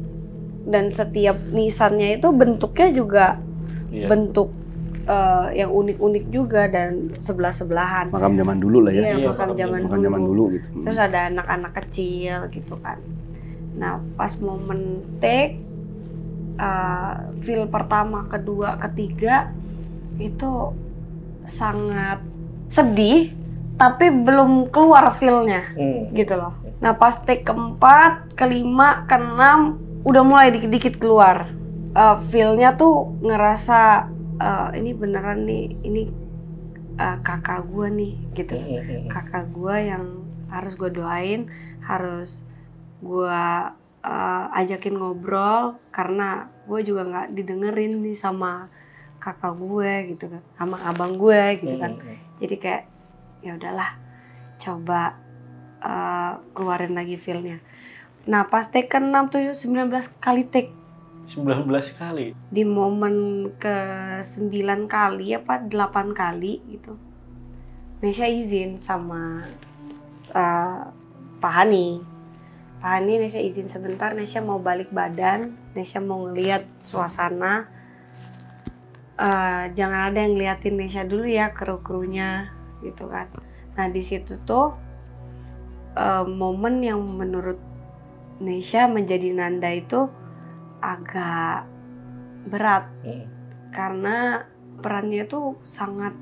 dan setiap nisannya itu bentuknya juga bentuk yang unik-unik juga, dan sebelah-sebelahan. Makam zaman dulu lah ya. Iya, makam zaman dulu gitu. Terus ada anak-anak kecil gitu kan. Nah pas momen take, feel pertama, kedua, ketiga itu sangat sedih, tapi belum keluar feel-nya gitu loh. Nah pas take keempat, kelima, keenam udah mulai dikit-dikit keluar. Feel-nya tuh ngerasa ini beneran nih, ini kakak gue nih gitu. Kakak gue yang harus gue doain, harus gue ajakin ngobrol, karena gue juga nggak didengerin nih sama kakak gue gitu kan, sama abang gue gitu kan. Jadi kayak ya udahlah, coba keluarin lagi feel-nya. Nah pas take ke-6 tuh 19 kali take, 19 kali. Di momen ke-9 kali apa 8 kali gitu, Nesha izin sama Pak Hani. Pak Hani, Nesha izin sebentar, Nesha mau balik badan, Nesha mau ngeliat suasana. Jangan ada yang ngeliatin Nesha dulu ya, kru-krunya gitu kan. Nah di situ tuh momen yang menurut Nesha menjadi Nanda itu agak berat karena perannya tuh sangat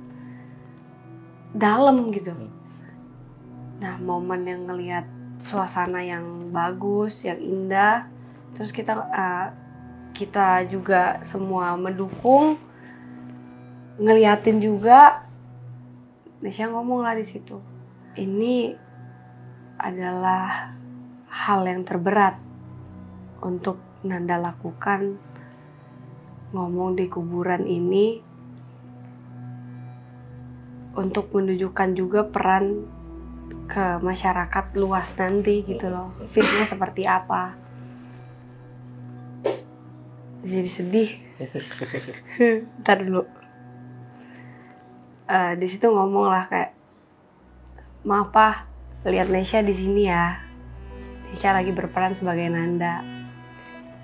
dalam gitu. Nah momen yang ngelihat suasana yang bagus, yang indah, terus kita juga semua mendukung, ngeliatin juga. Nesha ngomong lah di situ, ini adalah hal yang terberat untuk Nanda lakukan, ngomong di kuburan ini untuk menunjukkan juga peran ke masyarakat luas nanti gitu loh, fitnya seperti apa. Jadi sedih. Ntar dulu. Di situ ngomong lah kayak, maaf Pak, lihat Nesha di sini ya. Nesha lagi berperan sebagai Nanda.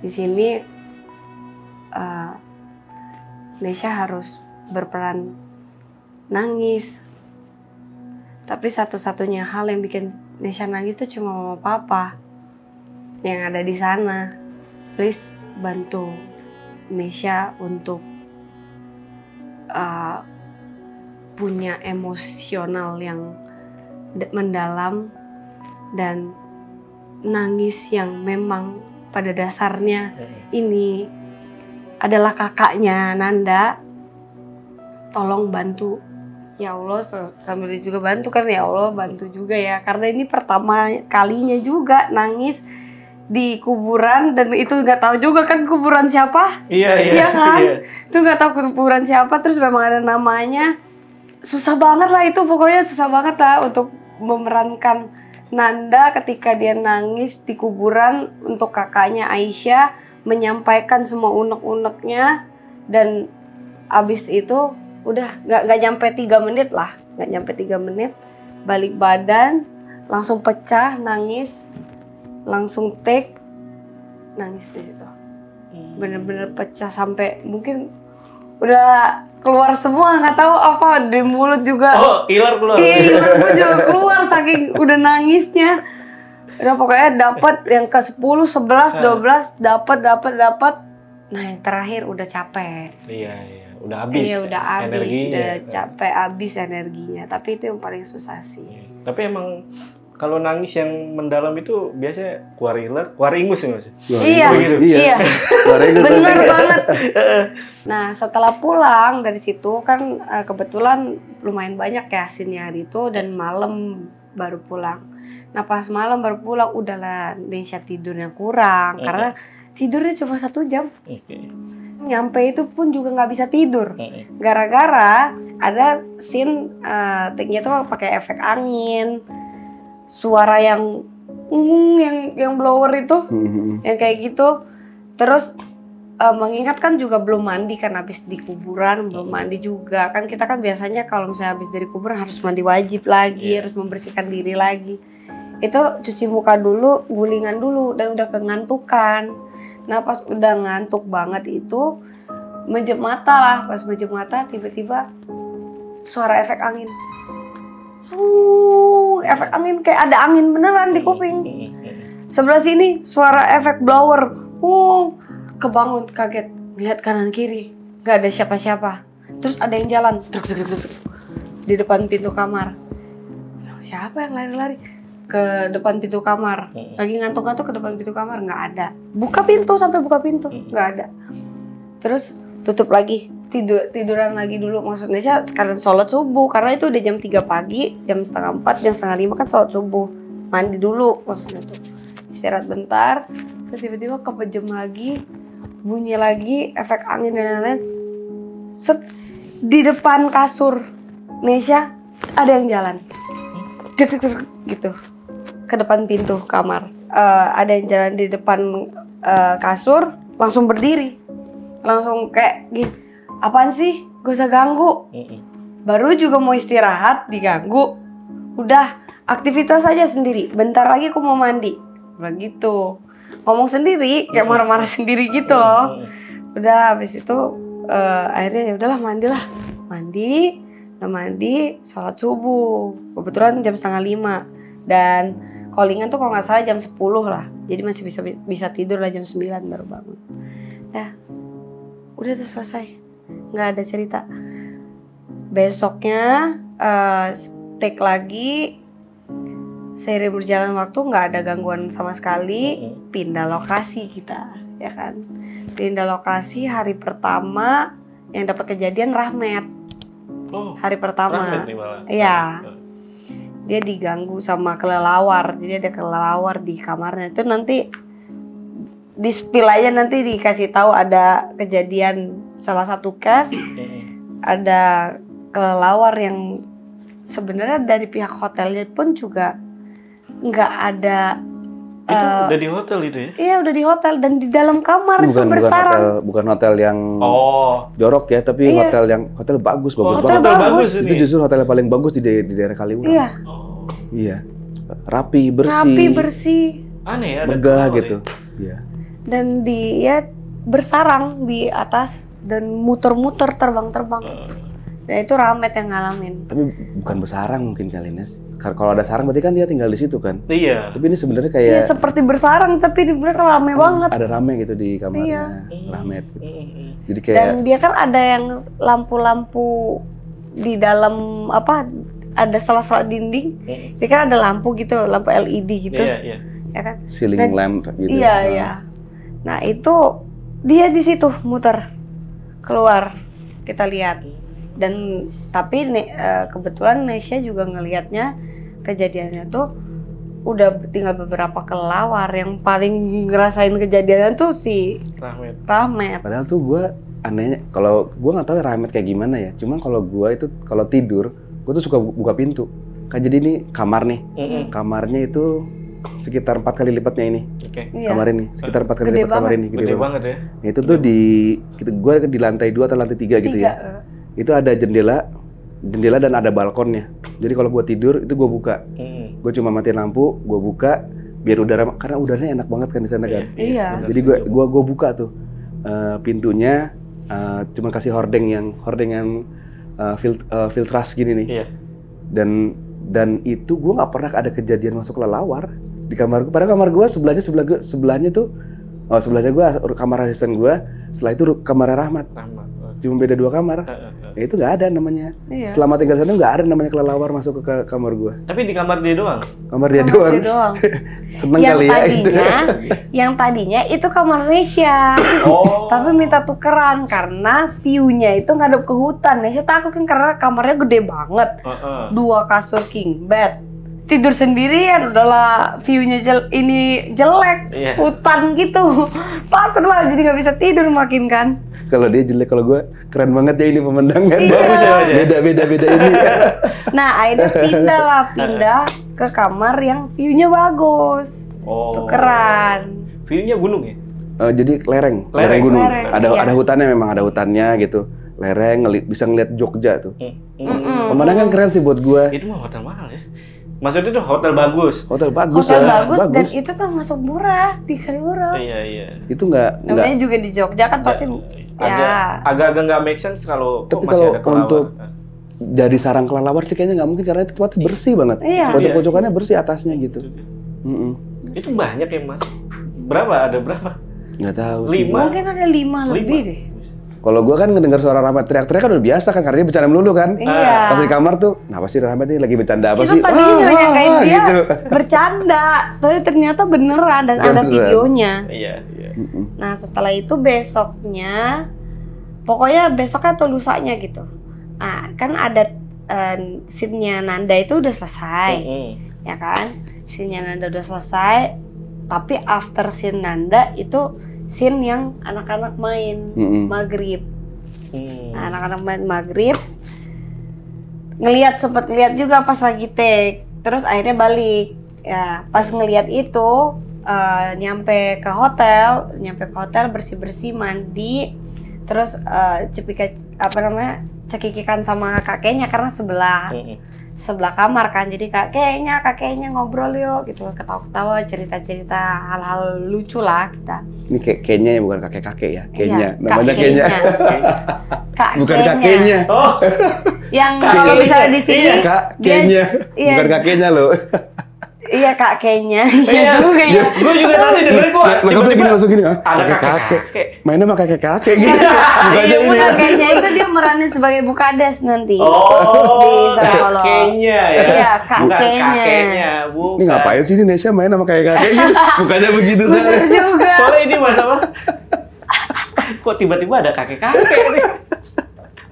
Di sini Nesha harus berperan nangis. Tapi satu-satunya hal yang bikin Nesha nangis tuh cuma mama papa yang ada di sana. Please bantu Nesha untuk punya emosional yang mendalam dan nangis yang memang pada dasarnya ini adalah kakaknya Nanda. Tolong bantu ya Allah, sambil juga bantu kan, ya Allah bantu juga ya, karena ini pertama kalinya juga nangis di kuburan, dan itu nggak tahu juga kan kuburan siapa. Iya kan, itu nggak tahu kuburan siapa, terus memang ada namanya. Susah banget lah itu, pokoknya susah banget lah untuk memerankan Nanda ketika dia nangis di kuburan untuk kakaknya Aisyah, menyampaikan semua unek-uneknya, dan abis itu udah nggak nyampe 3 menit lah, nggak nyampe 3 menit balik badan langsung pecah nangis, langsung take nangis di situ, bener-bener pecah sampai mungkin udah keluar semua, nggak tahu apa di mulut juga. Oh, ilar keluar. Iya, ilar gue juga keluar saking udah nangisnya. Udah pokoknya dapat yang ke 10, 11, 12 dapat. Nah, yang terakhir udah capek. Iya, udah habis. Iya, udah habis, energinya. udah capek, habis energinya. Tapi itu yang paling susah sih. Tapi emang kalau nangis yang mendalam itu biasanya keluar iler, keluar ingus ya Mas? Iya. Bener banget. Nah, setelah pulang dari situ kan kebetulan lumayan banyak ya scene hari itu, dan malam baru pulang. Nah, pas malam baru pulang udahlah Nesha tidurnya kurang karena tidurnya cuma 1 jam. Nyampe itu pun juga nggak bisa tidur. Gara-gara ada scene take-nya tuh pakai efek angin. Suara yang blower itu, yang kayak gitu. Terus mengingatkan juga belum mandi kan, habis di kuburan belum mandi juga kan. Kita kan biasanya kalau misalnya habis dari kuburan harus mandi wajib lagi, harus membersihkan diri lagi. Itu cuci muka dulu, gulingan dulu, dan udah kengantukan. Nah pas udah ngantuk banget itu menjep mata lah. Pas menjep mata tiba-tiba suara efek angin. Efek angin kayak ada angin beneran di kuping. Sebelah sini suara efek blower. Kebangun kaget, lihat kanan kiri nggak ada siapa-siapa. Terus ada yang jalan di depan pintu kamar. Siapa yang lari-lari ke depan pintu kamar? Lagi ngantuk-ngantuk ke depan pintu kamar, nggak ada. Buka pintu sampai buka pintu, nggak ada. Terus tutup lagi. Tiduran lagi dulu, maksudnya sekalian sholat subuh karena itu udah jam 3 pagi, jam 4:30, jam 4:30 kan sholat subuh, mandi dulu maksudnya tuh, istirahat bentar, terus tiba-tiba kepejam lagi, bunyi lagi efek angin dan lain-lain. Set, di depan kasur Nesha ada yang jalan, gitu, ke depan pintu kamar, ada yang jalan di depan kasur, langsung berdiri, langsung kayak gini, apaan sih, gak usah ganggu. Baru juga mau istirahat diganggu, udah aktivitas aja sendiri, bentar lagi aku mau mandi, begitu. Ngomong sendiri kayak marah-marah sendiri gitu loh. Udah habis itu akhirnya ya udahlah mandilah, mandi, sholat subuh, kebetulan jam 4:30 dan callingan tuh kalau nggak salah jam 10 lah, jadi masih bisa tidur lah jam 9 baru bangun. Dah, udah tuh selesai, nggak ada cerita. Besoknya take lagi, seiring berjalan waktu nggak ada gangguan sama sekali, pindah lokasi kita, ya kan? Pindah lokasi hari pertama yang dapat kejadian Rahmat. Hari pertama, Rahmat nih malah. iya. Dia diganggu sama kelelawar, jadi ada kelelawar di kamarnya. Itu nanti di spill aja, nanti dikasih tahu ada kejadian salah satu case, ada kelelawar yang sebenarnya dari pihak hotelnya pun juga nggak ada. Itu udah di hotel itu ya? Iya udah di hotel dan di dalam kamar itu bersarang. Bukan hotel yang jorok ya, tapi Iya. hotel bagus Hotel banget. bagus. Itu justru hotel yang paling bagus di daerah Kaliurang. Iya. Iya. Rapi, bersih. Aneh ya, ada megah kamar gitu. ya. Iya. Dan dia bersarang di atas dan muter-muter terbang-terbang. Dan itu Rahmat yang ngalamin. Tapi bukan bersarang mungkin kali Nes. Kalau ada sarang berarti kan dia tinggal di situ kan. Iya. Tapi ini sebenarnya Iya kayak seperti bersarang tapi di mereka rame banget. ada rame gitu di kamarnya Iya. Rahmat. Gitu. Jadi Dan kayak dia kan ada yang lampu-lampu di dalam apa? Ada sela-sela dinding. Dia kan ada lampu gitu, lampu LED gitu. Iya. Ya kan? ceiling Dan- lamp gitu. Iya, iya. Nah, itu dia di situ muter keluar. Kita lihat. Dan tapi kebetulan Nesya juga ngelihatnya kejadiannya tuh udah tinggal beberapa kelelawar. Yang paling ngerasain kejadiannya tuh si Rahmat. Padahal tuh gue anehnya, kalau gue nggak tahu Rahmat kayak gimana ya. Cuma kalau gue itu kalau tidur, gue tuh suka buka pintu. Kan jadi ini kamar nih, kamarnya itu sekitar 4 kali lipatnya ini. Iya. Kamar ini sekitar 4 kali Gede lipat kamar ini, Gede banget ya. Nah, itu tuh gue di lantai 2 atau lantai 3 gitu ya. Itu ada jendela dan ada balkonnya. Jadi kalau gue tidur itu gue buka. Gue cuma matiin lampu, gue buka biar udara, karena udaranya enak banget kan di sana kan. Iya. Jadi gue buka tuh pintunya, cuma kasih hordeng yang filtras gini nih. Iya. Dan itu gue nggak pernah ada kejadian masuk kelelawar di kamar gue. Padahal kamar gue sebelahnya tuh sebelahnya gue kamar asisten gue, setelah itu kamar Rahmat. Cuma beda 2 kamar. Ya itu nggak ada namanya. Iya. Selama tinggal sana nggak ada namanya kelelawar masuk ke kamar gue. Tapi di kamar dia doang. Kamar dia doang. Seneng kali ya. Yang tadinya itu kamar Nesya. Tapi minta tukeran karena view-nya itu ngadep ke hutan. Nesya takut kan karena kamarnya gede banget. 2 kasur king bed. Tidur sendirian adalah view-nya jelek. Iya. Hutan gitu. Takut lah jadi nggak bisa tidur makin kan. Kalau dia jelek, kalau gue keren banget ya ini pemandangan. Iya. Beda ini. Nah akhirnya pindah ke kamar yang view-nya bagus. Tukeran. View-nya gunung ya? Jadi lereng gunung. Ada hutannya, memang ada hutannya gitu. Lereng, bisa ngeliat Jogja tuh. Pemandangan keren sih buat gue. Itu mah hotel mahal ya? Maksudnya tuh hotel bagus? Hotel bagus dan itu termasuk murah di Kaliurang. Iya. Itu nggak. Namanya juga di Jogja kan pasti agak nggak make sense kalau tapi masih kalau ada kelelawar. untuk jadi sarang kelelawar sih kayaknya nggak mungkin, karena itu tempatnya bersih banget. Iya. Pojok-pojokannya bersih, atasnya gitu. Itu banyak ya Mas? Berapa? Ada berapa? Nggak tahu. 5? Mungkin ada 5 lebih deh. Kalau gua kan ngedengar suara Rahmat teriak-teriak kan udah biasa kan, karena dia bercanda melulu kan. Iya. Pas di kamar tuh, kenapa sih Rahmat ini lagi bercanda apa Kita sih? tadinya juga nyangkain dia gitu. bercanda, tapi ternyata beneran dan ada videonya. Iya. Nah setelah itu besoknya, pokoknya besoknya atau lusanya gitu. Nah kan ada scene-nya Nanda itu udah selesai, ya kan? Scene-nya Nanda udah selesai, tapi after scene Nanda itu scene yang anak-anak main maghrib. Nah, anak-anak main maghrib sempet ngeliat juga pas lagi take, terus akhirnya balik. Ya pas ngeliat itu nyampe ke hotel bersih-bersih, mandi, terus cekikikan sama kakeknya karena sebelah kamar kan, jadi kakeknya ngobrol yuk gitu, ketawa-ketawa, cerita-cerita hal-hal lucu lah kita. Ini kayaknya bukan kakek-kakek ya, kayaknya Iya, namanya kayaknya. Bukan kakeknya. Oh, Yang kalau misalnya di sini Iya, kak, kayaknya. iya. Bukan kakeknya loh. Iya kakeknya, iya juga ya. Gue juga tadi dengerin kok. Langsung gini, ada kakek. Mainnya sama kakek-kakek gitu. Iya, kakeknya itu dia meranin sebagai Bukades nanti. Oh, di Sangkolo. kakeknya ya. Iya, Bukan kakeknya. bukan. Ini ngapain sih Nesya main sama kakek-kakek gitu? Bukannya begitu Bener saya. juga. Soalnya ini masalah. Kok tiba-tiba ada kakek-kakek nih?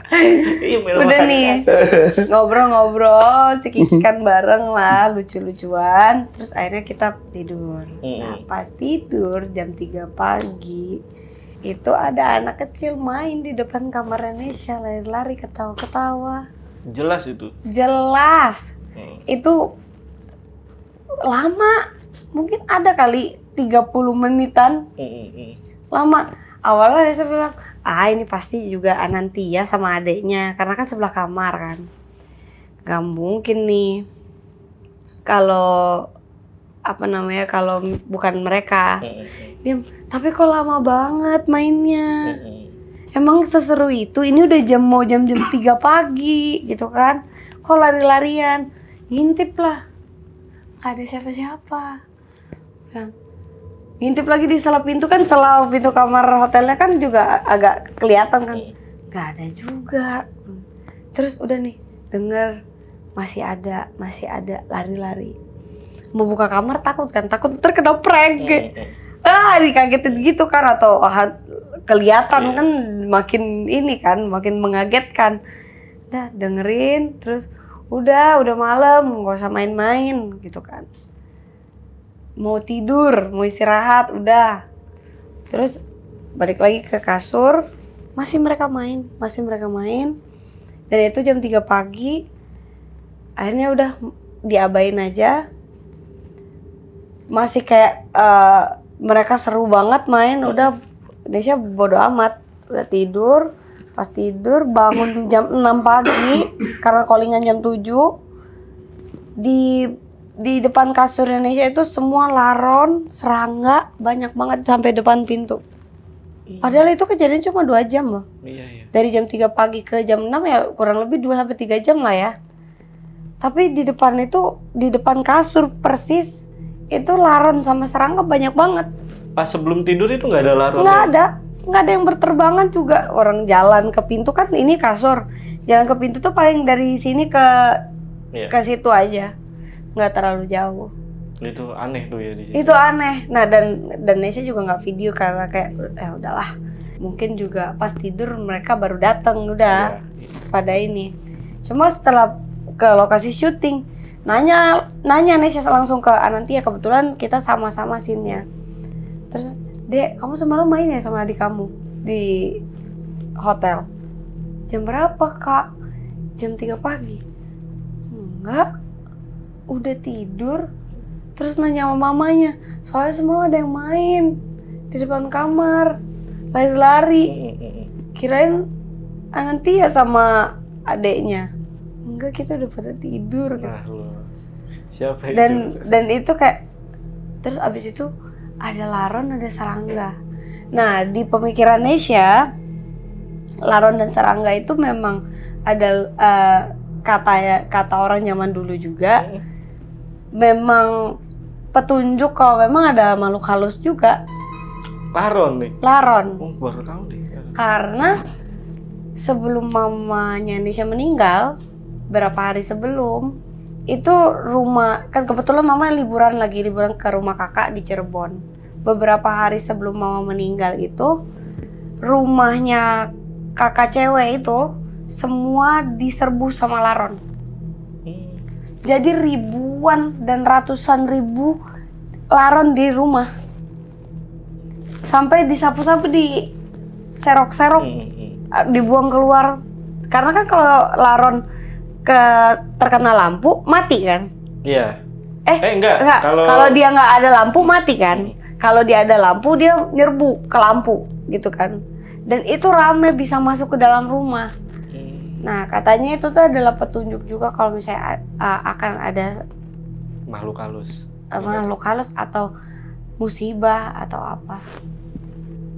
Iya, main sama Udah nih, kakek-kakek. ngobrol-ngobrol, cekikikan bareng lah, lucu-lucuan. Terus akhirnya kita tidur. Nah, pas tidur jam 3 pagi, itu ada anak kecil main di depan kamar Nesya, lari-lari, ketawa-ketawa. Jelas itu. Jelas. Itu lama, mungkin ada kali 30 menitan. Lama. Awalnya Nesya bilang, ini pasti juga Anantia sama adeknya, karena kan sebelah kamar kan. Gak mungkin nih kalau kalau bukan mereka. Dia, tapi kok lama banget mainnya. Emang seseru itu? Ini udah mau jam 3 pagi gitu kan. Kok lari-larian? Ngintip lah. Gak ada siapa-siapa. Bilang, ngintip lagi di salah pintu kan, salah pintu kamar hotelnya kan juga agak kelihatan kan. Gak ada juga. Terus udah nih, denger masih ada lari-lari. Mau buka kamar takut terkena prank. Dikagetin gitu kan, atau kelihatan kan makin ini kan, makin mengagetkan. Udah dengerin, terus udah malam, nggak usah main-main gitu kan. Mau tidur, mau istirahat, udah. Terus balik lagi ke kasur, masih mereka main. Dan itu jam 3 pagi, akhirnya udah diabain aja. Masih kayak mereka seru banget main, udah Nesya bodo amat, udah tidur. Pas tidur bangun jam 6 pagi karena callingan jam 7. Di depan kasur Indonesia itu semua laron, serangga, banyak banget sampai depan pintu. Padahal itu kejadian cuma 2 jam loh. Iya. Dari jam 3 pagi ke jam 6 ya kurang lebih 2-3 jam lah ya. Tapi di depan kasur persis, itu laron sama serangga banyak banget. Pas sebelum tidur itu nggak ada laron? Nggak ada yang berterbangan juga. Orang jalan ke pintu kan, ini kasur. Jalan ke pintu tuh paling dari sini ke situ aja. Nggak terlalu jauh. Itu aneh tuh ya di situ. Itu aneh. Nah dan Nesya juga nggak video karena kayak udahlah. Mungkin juga pas tidur mereka baru datang udah pada ini. Cuma setelah ke lokasi syuting, nanya Nesya langsung ke Anantia, kebetulan kita sama-sama scene-nya. Terus, "Dek, kamu semalam main ya sama adik kamu di hotel?" "Jam berapa, Kak?" "Jam 3 pagi." "Enggak, udah tidur." Terus nanya sama mamanya, "Soalnya semua ada yang main di depan kamar, lari-lari." Kirain Anantia sama adeknya. Enggak, kita udah pada tidur. Nah, siapa itu? Dan itu kayak, terus abis itu ada laron, ada serangga. Nah di pemikiran Nesya, laron dan serangga itu memang ada kata orang zaman dulu juga, memang petunjuk kalau memang ada makhluk halus juga. Laron nih? Laron. Oh, baru tahu nih. Karena sebelum mamanya Nesya meninggal, berapa hari sebelum, itu rumah, kan kebetulan mama liburan ke rumah kakak di Cirebon. Beberapa hari sebelum mama meninggal itu, rumahnya kakak cewek itu semua diserbu sama laron. Jadi ribuan dan ratusan ribu laron di rumah. Sampai disapu-sapu, diserok-serok, dibuang keluar. Karena kan kalau laron terkena lampu mati kan? Iya. Enggak. Kalau dia nggak ada lampu mati kan. Kalau dia ada lampu dia nyerbu ke lampu gitu kan. Dan itu rame bisa masuk ke dalam rumah. Nah katanya itu tuh adalah petunjuk juga kalau misalnya akan ada makhluk halus. Makhluk halus atau musibah atau apa.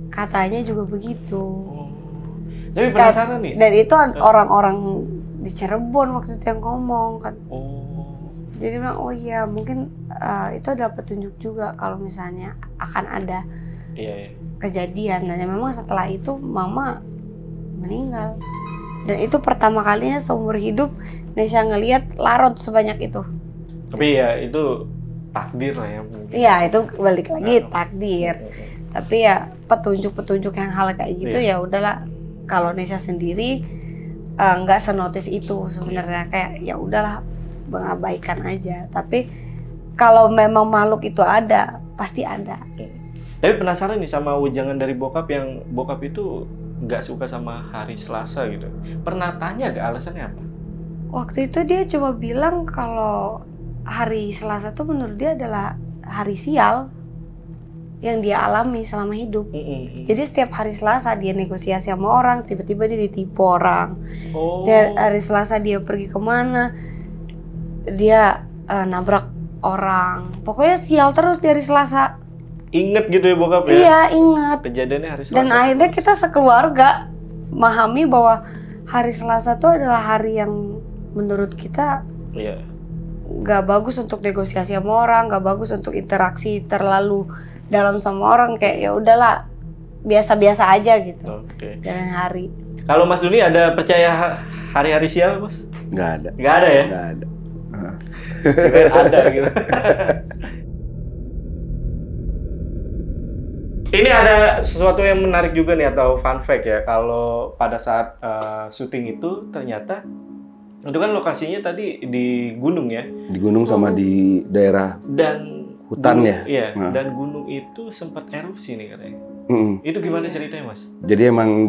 Katanya juga begitu. Tapi penasaran nih. Dan itu orang-orang di Cirebon waktu itu yang ngomong kan. Jadi bilang oh iya mungkin itu adalah petunjuk juga kalau misalnya akan ada kejadian. Dan memang setelah itu mama meninggal. Dan itu pertama kalinya seumur hidup Nesya ngelihat larut sebanyak itu. Tapi ya itu takdir lah ya. Iya itu balik lagi takdir. Tapi ya petunjuk-petunjuk yang hal kayak gitu ya udahlah. Kalau Nesya sendiri nggak senotis itu sebenarnya, kayak ya udahlah mengabaikan aja. Tapi kalau memang makhluk itu ada pasti ada. Tapi penasaran nih sama wejangan dari bokap yang bokap itu nggak suka sama hari Selasa gitu. Pernah tanya gak alasannya apa? Waktu itu dia cuma bilang kalau hari Selasa tuh menurut dia adalah hari sial yang dia alami selama hidup. Jadi setiap hari Selasa dia negosiasi sama orang, tiba-tiba dia ditipu orang. Dan hari Selasa dia pergi kemana, dia nabrak orang. Pokoknya sial terus di hari Selasa. Ingat gitu ya bokap ya? Iya ingat. Kejadiannya hari Selasa. Dan akhirnya kita sekeluarga memahami bahwa hari Selasa itu adalah hari yang menurut kita gak bagus untuk negosiasi sama orang, gak bagus untuk interaksi terlalu dalam sama orang, kayak ya udahlah biasa-biasa aja gitu. Jalan hari. Kalau Mas Duni ada percaya hari-hari sial, Mas? Nggak ada. Nggak ada ya? Nggak ada. Ada gitu. Ini ada sesuatu yang menarik juga nih atau fun fact ya, kalau pada saat syuting itu ternyata itu kan lokasinya tadi di gunung ya? Di gunung sama di daerah dan hutan gunung, ya? Iya, dan gunung itu sempat erupsi nih katanya. Itu gimana ceritanya Mas? Jadi emang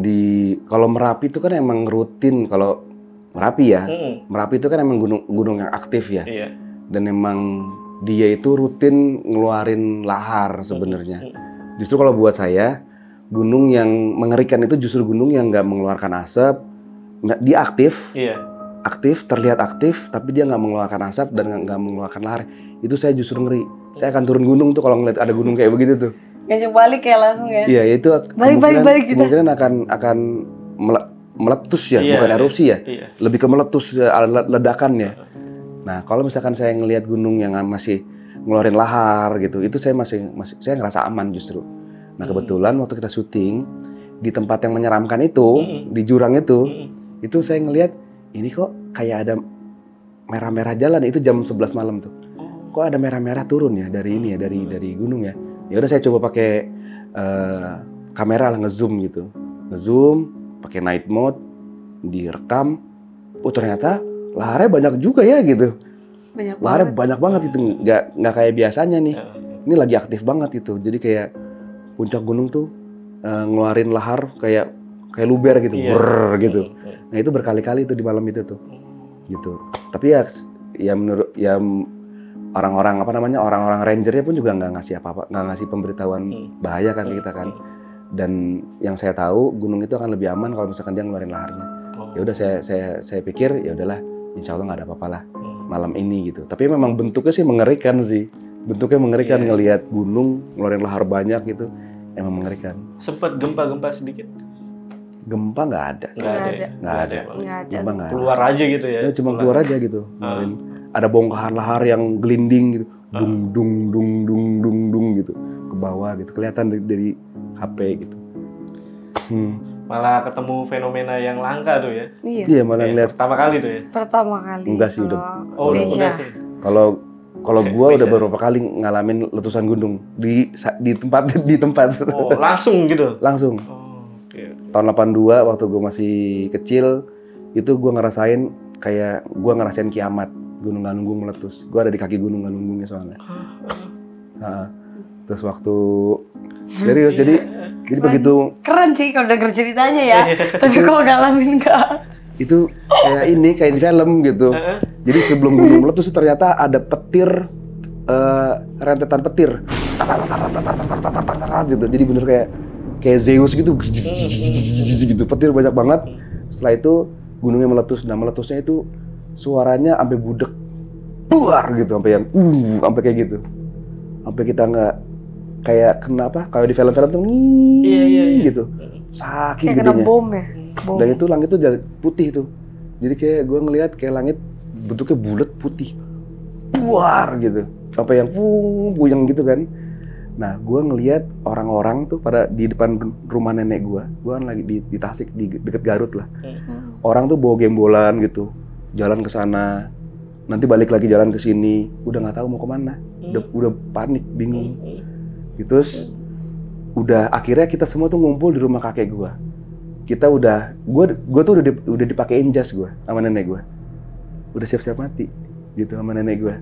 kalau Merapi itu kan emang rutin, kalau Merapi ya, Merapi itu kan emang gunung yang aktif ya. Iya. Dan emang dia itu rutin ngeluarin lahar sebenarnya. Justru kalau buat saya, gunung yang mengerikan itu justru gunung yang nggak mengeluarkan asap, dia aktif. Aktif, terlihat aktif, tapi dia nggak mengeluarkan asap dan nggak mengeluarkan lahar. Itu saya justru ngeri. Saya akan turun gunung tuh kalau ngeliat ada gunung kayak begitu tuh. Ngajak balik ya langsung ya? Iya, itu balik gitu. Kemungkinan akan meletus ya, bukan erupsi ya. Lebih ke meletus ledakan ya. Nah, kalau misalkan saya ngelihat gunung yang masih ngeluarin lahar gitu, itu saya masih saya ngerasa aman justru. Nah, kebetulan waktu kita syuting di tempat yang menyeramkan itu, di jurang itu saya ngelihat ini kok kayak ada merah-merah jalan, itu jam 11 malam tuh. Kok ada merah-merah turun ya dari ini ya, dari gunung ya. Ya udah saya coba pakai kamera lah, ngezoom gitu. Ngezoom, pakai night mode, direkam. Oh ternyata laharnya banyak juga ya gitu. Laharnya banyak banget itu, nggak kayak biasanya nih. Ini lagi aktif banget itu. Jadi kayak puncak gunung tuh ngeluarin lahar kayak luber gitu, brrr gitu. Nah itu berkali-kali tuh di malam itu tuh, gitu. Tapi ya menurut orang-orang orang-orang rangernya pun juga nggak ngasih apa-apa, nggak ngasih pemberitahuan bahaya kan kita kan. Dan yang saya tahu gunung itu akan lebih aman kalau misalkan dia ngeluarin laharnya. Ya udah saya pikir ya udahlah, insya Allah nggak ada apa-apa lah malam ini gitu. Tapi memang bentuknya sih mengerikan sih, ngelihat gunung ngeluarin lahar banyak gitu, emang mengerikan. Sempat gempa-gempa sedikit? Gempa nggak ada. Nggak ada. Keluar aja gitu ya? Ya cuma keluar aja gitu. Ada bongkahan lahar yang gelinding gitu, dung gitu, ke bawah gitu, kelihatan dari HP gitu. Malah ketemu fenomena yang langka tuh ya? Iya malah ngeliat. Pertama kali tuh ya? Pertama kali. Enggak sih udah sih. Kalau gua udah beberapa kali ngalamin letusan gunung di tempat. Oh langsung gitu? Langsung. Tahun 82 waktu gue masih kecil itu gue ngerasain kiamat, Gunung Galunggung meletus. Gue ada di kaki Gunung Galunggungnya soalnya. Terus waktu serius jadi begitu keren sih kalau denger ceritanya ya. Tapi kalau ngalamin enggak. Itu kayak di film gitu. Jadi sebelum gunung meletus ternyata ada petir rentetan petir gitu. Jadi bener kayak Zeus gitu, gitu. Petir banyak banget. Setelah itu gunungnya meletus. Nah meletusnya itu suaranya sampai budek, buar gitu, sampai yang sampai kayak gitu. Sampai kita nggak kayak kenapa? Kayak di film-film tuh Iya. gitu. Saking Kayak kena gedenya. bom ya. Bom. Dan itu langit tuh putih tuh. Jadi kayak gue ngelihat kayak langit bentuknya bulat putih, buar gitu. Sampai yang puyeng gitu kan. Nah, gue ngelihat orang-orang tuh pada di depan rumah nenek gue kan lagi di Tasik, di deket Garut lah. Orang tuh bawa gembolan gitu, jalan ke sana, nanti balik lagi jalan ke sini, udah nggak tahu mau kemana, udah panik, bingung. Gitu. Terus udah akhirnya kita semua tuh ngumpul di rumah kakek gue. Kita gue tuh udah dipakein jas gue sama nenek gue, udah siap-siap mati gitu sama nenek gue,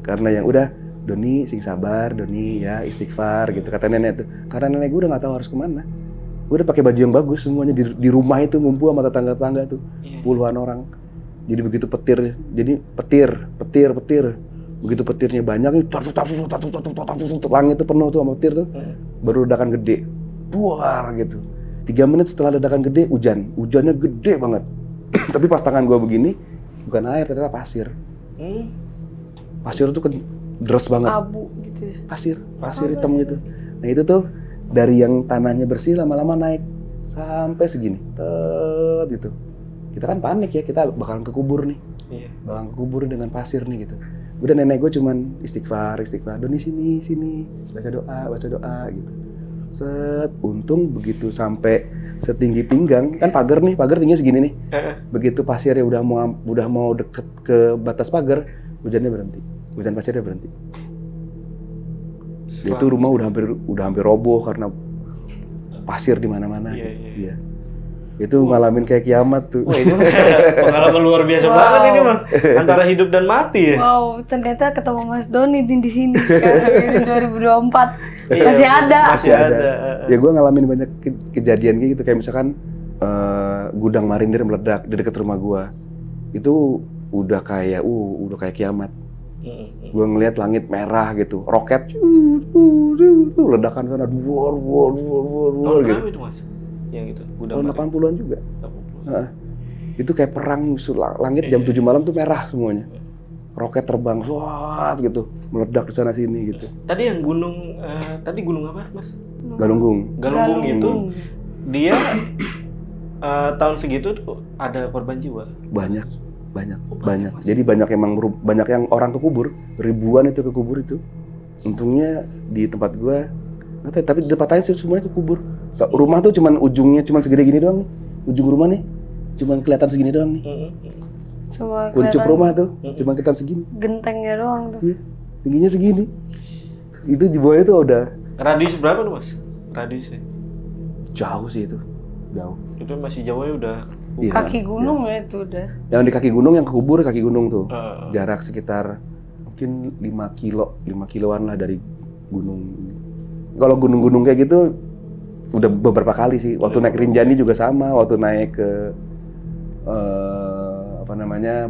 karena yang udah Doni sing sabar, Doni ya istighfar gitu kata nenek tuh. Karena nenek gue udah nggak tahu harus kemana. Gue udah pakai baju yang bagus semuanya di rumah itu ngumpul sama tetangga-tetangga tuh puluhan orang. Jadi begitu petir, jadi petir. Begitu petirnya banyak nih, langit itu penuh tuh sama petir tuh. Baru ledakan gede, buar gitu. 3 menit setelah ledakan gede hujannya gede banget. Tapi pas tangan gue begini bukan air, ternyata pasir. Pasir tuh kan deras banget. Abu gitu ya. Pasir hitam gitu. Nah itu tuh dari yang tanahnya bersih lama-lama naik sampai segini, gitu. Kita kan panik ya, kita bakalan kekubur nih. Bakalan kekubur dengan pasir nih gitu. Udah nenek gue cuman istighfar. Doni sini, baca doa gitu. Set, untung begitu sampai setinggi pinggang, kan pagar tingginya segini nih. Begitu pasirnya udah mau deket ke batas pagar, hujan pasirnya berhenti. Itu rumah udah hampir roboh karena pasir di mana-mana. Iya. Itu ngalamin kayak kiamat tuh. Wah, itu pengalaman luar biasa banget ini mah. Antara hidup dan mati ya. Wow, ternyata ketemu Mas Doni di sini sekarang ini 2024. Masih ada. Ya gue ngalamin banyak kejadian kayak gitu, kayak misalkan gudang marinir meledak di dekat rumah gue. Itu udah kayak kiamat. Gue ngeliat langit merah gitu, roket, ledakan sana, duor Tahun gitu. berapa itu Mas? Yang itu? Tahun 80-an juga. Itu kayak perang, langit jam 7 malam tuh merah semuanya. Roket terbang, gitu, meledak di sana sini gitu. Tadi yang gunung apa Mas? Galunggung itu dia tahun segitu tuh ada korban jiwa? Banyak. Jadi banyak yang orang kekubur, ribuan itu kekubur itu. Untungnya di tempat gua, tapi di tempat lain sih semuanya kekubur. Rumah tuh ujungnya cuman segede gini doang nih. Ujung rumah nih cuman kelihatan segini doang nih. Kuncup rumah tuh cuman kelihatan segini. Gentengnya doang tuh. Iya, tingginya segini. Itu di bawahnya tuh udah. Radius berapa tuh Mas? Radiusnya? Jauh sih itu. Jauh. Itu masih jauhnya udah. Kaki gunung ya itu udah. Yang di kaki gunung, yang kekubur kaki gunung tuh. Jarak sekitar mungkin 5 kiloan lah dari gunung. Kalau gunung-gunung kayak gitu udah beberapa kali sih. Waktu naik Rinjani juga sama, waktu naik ke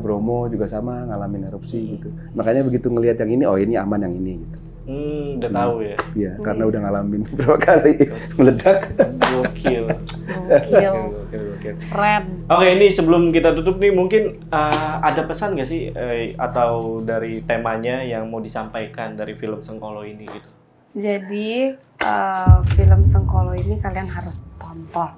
Bromo juga sama, ngalamin erupsi gitu. Makanya begitu ngelihat yang ini, oh ini aman yang ini gitu. Udah tahu ya. Iya, karena udah ngalamin beberapa kali meledak. Gokil. Keren. Oke, ini sebelum kita tutup nih mungkin ada pesan nggak sih atau dari temanya yang mau disampaikan dari film Sengkolo ini gitu? Jadi film Sengkolo ini kalian harus tonton.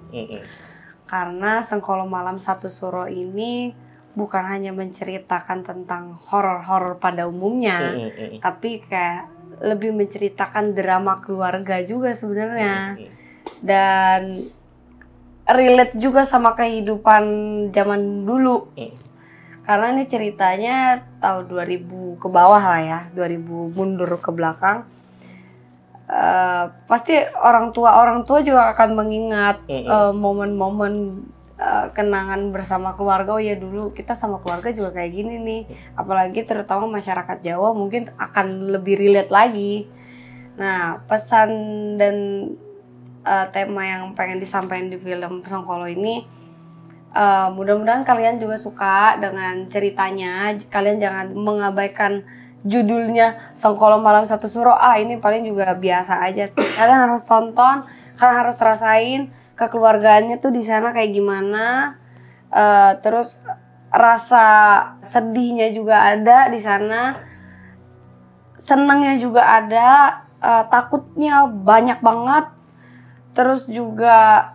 Karena Sengkolo Malam Satu Suro ini bukan hanya menceritakan tentang horor-horor pada umumnya, tapi kayak lebih menceritakan drama keluarga juga sebenarnya. Dan relate juga sama kehidupan zaman dulu. Karena ini ceritanya tahun 2000 ke bawah lah ya, 2000 mundur ke belakang. Pasti orang tua juga akan mengingat momen-momen kenangan bersama keluarga. Oh ya dulu kita sama keluarga juga kayak gini nih. Apalagi terutama masyarakat Jawa mungkin akan lebih relate lagi. Nah, pesan dan tema yang pengen disampaikan di film Sengkolo ini, mudah-mudahan kalian juga suka dengan ceritanya. Kalian jangan mengabaikan judulnya Sengkolo Malam Satu Suro, ini paling juga biasa aja. Kalian harus tonton, kalian harus rasain kekeluargaannya tuh di sana kayak gimana. Terus rasa sedihnya juga ada di sana, senangnya juga ada, takutnya banyak banget. Terus juga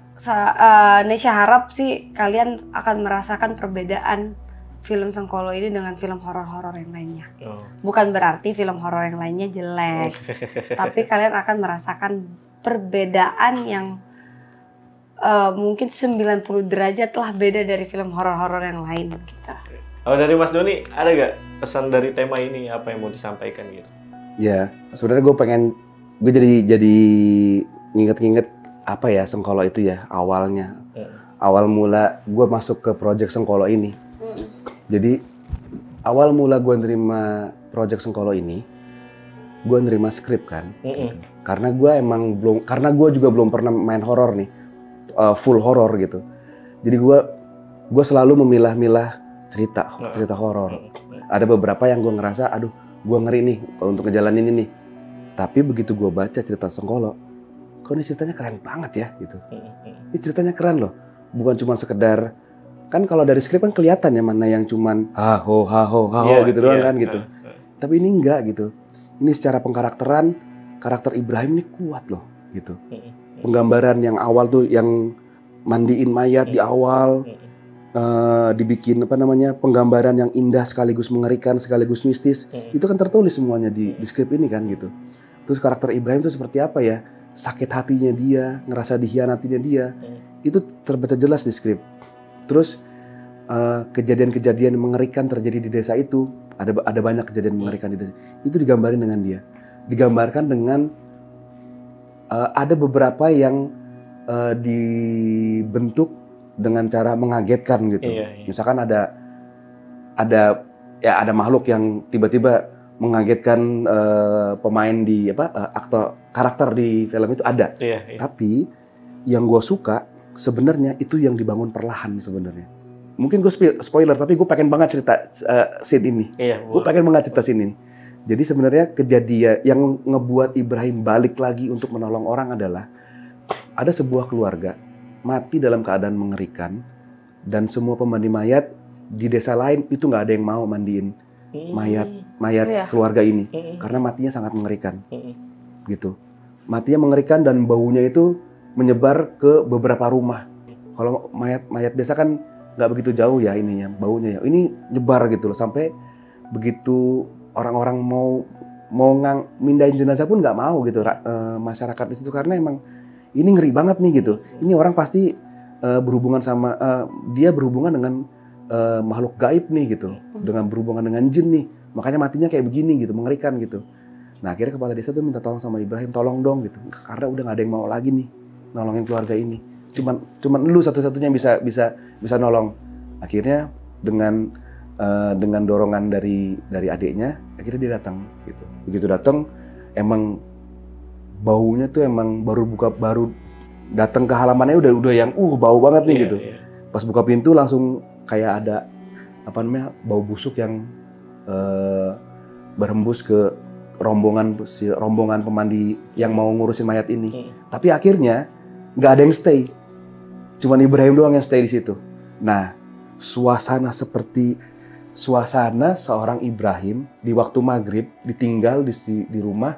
Nesya harap sih kalian akan merasakan perbedaan film Sengkolo ini dengan film horor-horor yang lainnya. Bukan berarti film horor yang lainnya jelek, tapi kalian akan merasakan perbedaan yang mungkin 90 derajat lah beda dari film horor-horor yang lain gitu. Kalau dari Mas Doni, ada gak pesan dari tema ini, apa yang mau disampaikan gitu? Ya, sebenarnya gue jadi nginget-nginget apa ya Sengkolo itu ya awalnya. Awal mula gue masuk ke project Sengkolo ini. Jadi awal mula gue nerima project Sengkolo ini, gue nerima skrip kan. Karena gue juga belum pernah main horor nih, full horor gitu. Jadi gue selalu memilah-milah cerita horor. Ada beberapa yang gue ngerasa, aduh, gue ngeri nih untuk ngejalanin ini. Tapi begitu gue baca cerita Sengkolo, kok ini ceritanya keren banget ya gitu. Ini ceritanya keren loh, bukan cuma sekedar, kan kalau dari skrip kan kelihatan ya mana yang cuman ha-ho gitu doang kan gitu. Tapi ini enggak gitu. Ini secara pengkarakteran, karakter Ibrahim ini kuat loh gitu. Penggambaran yang awal tuh yang mandiin mayat di awal, dibikin penggambaran yang indah sekaligus mengerikan sekaligus mistis, itu kan tertulis semuanya di skrip ini kan gitu. Terus karakter Ibrahim itu seperti apa ya? Sakit hatinya dia, ngerasa dihianatinya dia, itu terbaca jelas di skrip. Terus kejadian-kejadian mengerikan terjadi di desa itu, ada banyak kejadian mengerikan di desa, itu digambarin dengan dia. Digambarkan dengan ada beberapa yang dibentuk dengan cara mengagetkan gitu. Misalkan ada makhluk yang tiba-tiba mengagetkan pemain di aktor karakter di film itu ada. Tapi yang gue suka sebenarnya itu yang dibangun perlahan sebenarnya. Mungkin gue spoiler, tapi gue pengen banget cerita scene ini. Gue pengen banget cerita scene ini. Jadi sebenarnya kejadian yang ngebuat Ibrahim balik lagi untuk menolong orang adalah ada sebuah keluarga mati dalam keadaan mengerikan dan semua pemandi mayat di desa lain itu nggak ada yang mau mandiin mayat keluarga ini karena matinya sangat mengerikan gitu. Matinya mengerikan dan baunya itu menyebar ke beberapa rumah. Kalau mayat biasa kan nggak begitu jauh ya ininya baunya ya. Ini nyebar gitu loh sampai begitu orang-orang mau mindahin jenazah pun nggak mau gitu masyarakat di situ karena emang ini ngeri banget nih gitu. Ini orang pasti berhubungan sama dia berhubungan dengan makhluk gaib nih gitu, dengan berhubungan dengan jin nih, makanya matinya kayak begini gitu, mengerikan gitu. Nah akhirnya kepala desa tuh minta tolong sama Ibrahim, tolong dong gitu, karena udah nggak ada yang mau lagi nih nolongin keluarga ini. Cuman lu satu-satunya bisa nolong. Akhirnya dengan dorongan dari adiknya, akhirnya dia datang gitu. Begitu datang, emang baunya tuh emang baru datang ke halamannya udah yang bau banget nih gitu. Pas buka pintu langsung kayak ada bau busuk yang berhembus ke rombongan pemandi yang mau ngurusin mayat ini. Tapi akhirnya nggak ada yang stay, cuman Ibrahim doang yang stay di situ. Nah, suasana seorang Ibrahim di waktu maghrib ditinggal di rumah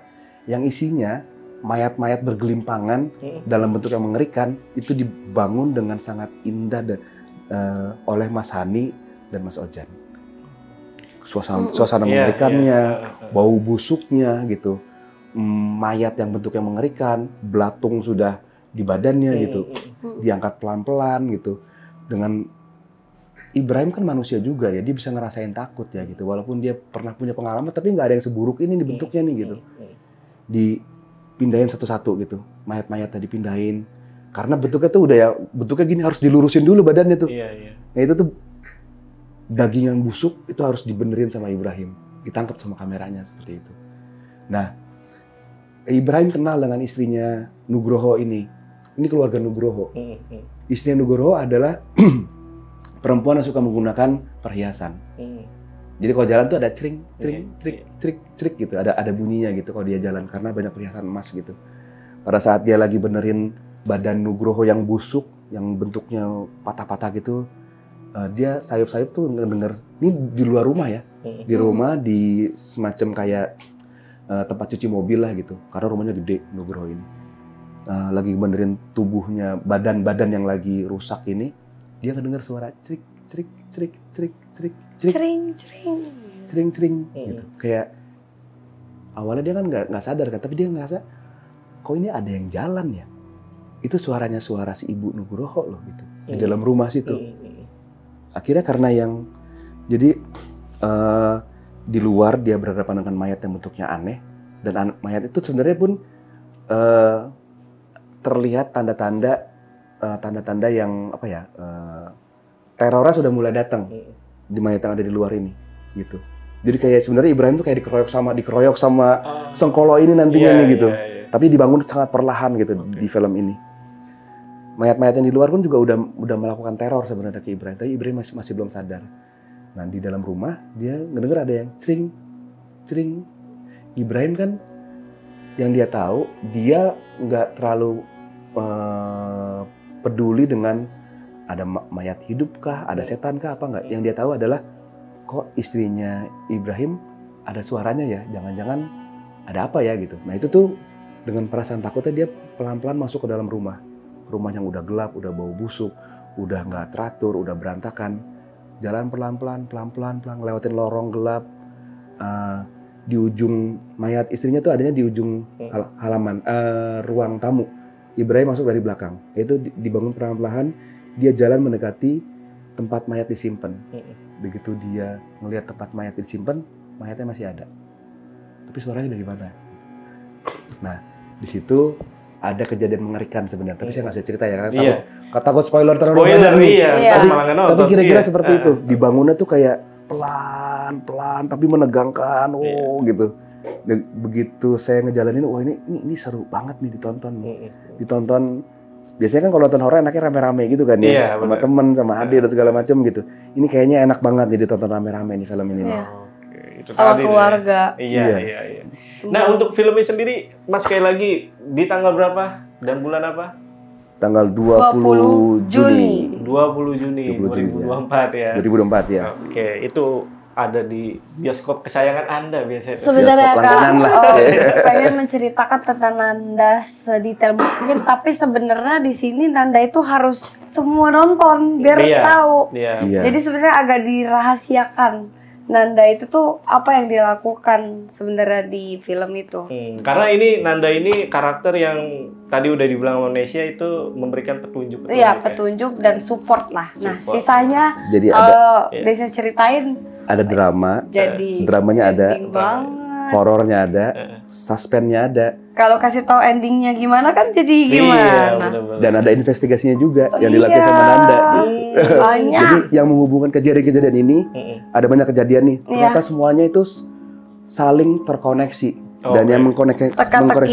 yang isinya mayat-mayat bergelimpangan dalam bentuk yang mengerikan, itu dibangun dengan sangat indah oleh Mas Hani dan Mas Ojan. Suasana mengerikannya, bau busuknya gitu, mayat yang bentuknya mengerikan, belatung sudah di badannya gitu, diangkat pelan-pelan gitu. Dengan Ibrahim kan manusia juga ya, dia bisa ngerasain takut ya gitu, walaupun dia pernah punya pengalaman, tapi nggak ada yang seburuk ini dibentuknya nih gitu. Dipindahin satu-satu gitu, mayat-mayatnya dipindahin. Karena bentuknya tuh udah ya, bentuknya gini harus dilurusin dulu badannya tuh. Nah itu tuh daging yang busuk itu harus dibenerin sama Ibrahim, ditangkap sama kameranya seperti itu. Nah, Ibrahim kenal dengan istrinya Nugroho ini keluarga Nugroho. Istrinya Nugroho adalah perempuan yang suka menggunakan perhiasan. Jadi kalau jalan tuh ada cring, crik gitu, ada bunyinya gitu kalau dia jalan karena banyak perhiasan emas gitu. Pada saat dia lagi benerin badan Nugroho yang busuk, yang bentuknya patah-patah gitu, dia sayup-sayup tuh ngedenger, ini di luar rumah ya, di rumah di semacam kayak tempat cuci mobil lah gitu, karena rumahnya gede Nugroho ini. Lagi benerin tubuhnya, badan-badan yang lagi rusak ini, dia ngedenger suara crik, cering gitu. Kayak awalnya dia kan nggak sadar kan, tapi dia ngerasa kok ini ada yang jalan ya. Itu suaranya suara si Ibu Nugroho loh gitu di dalam rumah situ. Akhirnya karena yang jadi di luar dia berhadapan dengan mayat yang bentuknya aneh dan mayat itu sebenarnya pun terlihat tanda-tanda yang apa ya, terornya sudah mulai datang di mayat yang ada di luar ini gitu. Jadi kayak sebenarnya Ibrahim tuh kayak dikeroyok sama Sengkolo ini nantinya nih gitu. Tapi dibangun sangat perlahan gitu di film ini. Mayat-mayat yang di luar pun juga udah melakukan teror sebenarnya ke Ibrahim, tapi Ibrahim masih belum sadar. Nah di dalam rumah dia ngedenger ada yang cering. Ibrahim kan yang dia tahu, dia nggak terlalu peduli dengan ada mayat hidup kah, ada setan kah apa nggak. Yang dia tahu adalah kok istrinya Ibrahim ada suaranya ya, jangan-jangan ada apa ya gitu. Nah itu tuh dengan perasaan takutnya dia pelan-pelan masuk ke dalam rumah yang udah gelap, udah bau busuk, udah nggak teratur, udah berantakan. Jalan pelan-pelan lewatin lorong gelap. Di ujung mayat istrinya tuh adanya di ujung halaman ruang tamu. Ibrahim masuk dari belakang. Itu dibangun perlahan-lahan, dia jalan mendekati tempat mayat disimpan. Begitu dia ngelihat tempat mayat disimpan, mayatnya masih ada. Tapi suaranya dari mana? Nah, di situ ada kejadian mengerikan sebenarnya, tapi saya nggak bisa cerita ya, karena takut spoiler terlalu banyak. Tapi kira-kira seperti itu. Dibangunnya tuh kayak pelan-pelan tapi menegangkan, gitu. Dan begitu saya ngejalanin, wah ini seru banget nih ditonton. Biasanya kan kalau nonton horor enaknya rame-rame gitu kan ya, sama temen, sama adik dan segala macam gitu. Ini kayaknya enak banget nih ditonton rame-rame nih film ini. Sama keluarga. Iya. Nah untuk filmnya sendiri, Mas sekali lagi di tanggal berapa dan bulan apa? Tanggal 20 Juni. 20 Juni 2024 ya. 2024 ya. Oke, itu ada di bioskop kesayangan Anda biasanya. Sebenarnya pengen menceritakan tentang Nanda sedetail mungkin, tapi sebenarnya di sini Nanda itu harus semua nonton biar tahu. Jadi sebenarnya agak dirahasiakan. Nanda itu tuh apa yang dilakukan sebenarnya di film itu. Karena ini Nanda ini karakter yang tadi udah dibilang Indonesia itu memberikan petunjuk. Iya, petunjuk dan support lah. Nah, sisanya jadi Desa ceritain. Ada drama, jadi dramanya ada, horornya ada, suspense-nya ada. Kalau kasih tahu endingnya gimana kan jadi gimana? Dan ada investigasinya juga yang dilakukan sama Nanda. Banyak. Jadi yang menghubungkan kejadian-kejadian ini, ada banyak kejadian nih. Ternyata semuanya itu saling terkoneksi. Dan yang mengkoneksi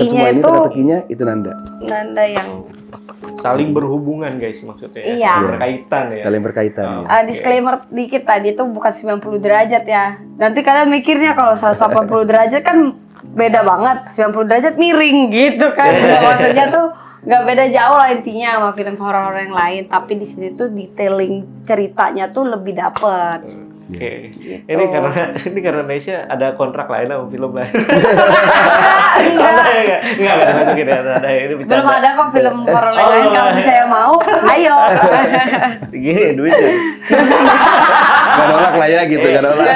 semua ini teka-tekinya itu Nanda. Nanda yang saling berhubungan guys maksudnya. Iya. Berkaitan ya. Saling berkaitan. Disclaimer dikit tadi itu bukan 90 derajat ya. Nanti kalian mikirnya kalau 180 derajat kan beda banget, 90 derajat miring gitu kan. Maksudnya tuh nggak beda jauh lah intinya sama film horor yang lain, tapi di sini tuh detailing ceritanya tuh lebih dapet. Oke. Gitu. Ini karena Indonesia ada kontrak lain sama film lain. Enggak. Ini belum ada kok film horor lain. Kalau saya mau, ayo. Gini duitnya. Gak nolak lah ya gitu, gak nolak.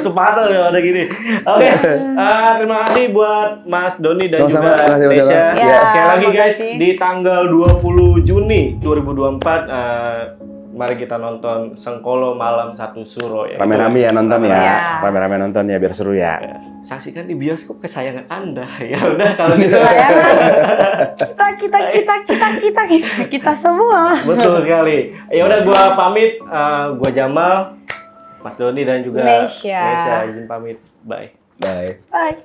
Satu patah ya ada gini. Oke. Terima kasih buat Mas Doni dan juga Nesya. Sekali lagi guys, di tanggal 20 Juni 2024 mari kita nonton Sengkolo Malam Satu Suro ya. Rame-rame ya nonton ya. Rame-rame nonton ya biar seru ya. Saksikan di bioskop kesayangan Anda. Ya udah kalau gitu. Kita semua. Betul sekali. Ya udah gua pamit, gua Jamal, Mas Doni dan juga Nesya izin pamit. Bye. Bye. Bye.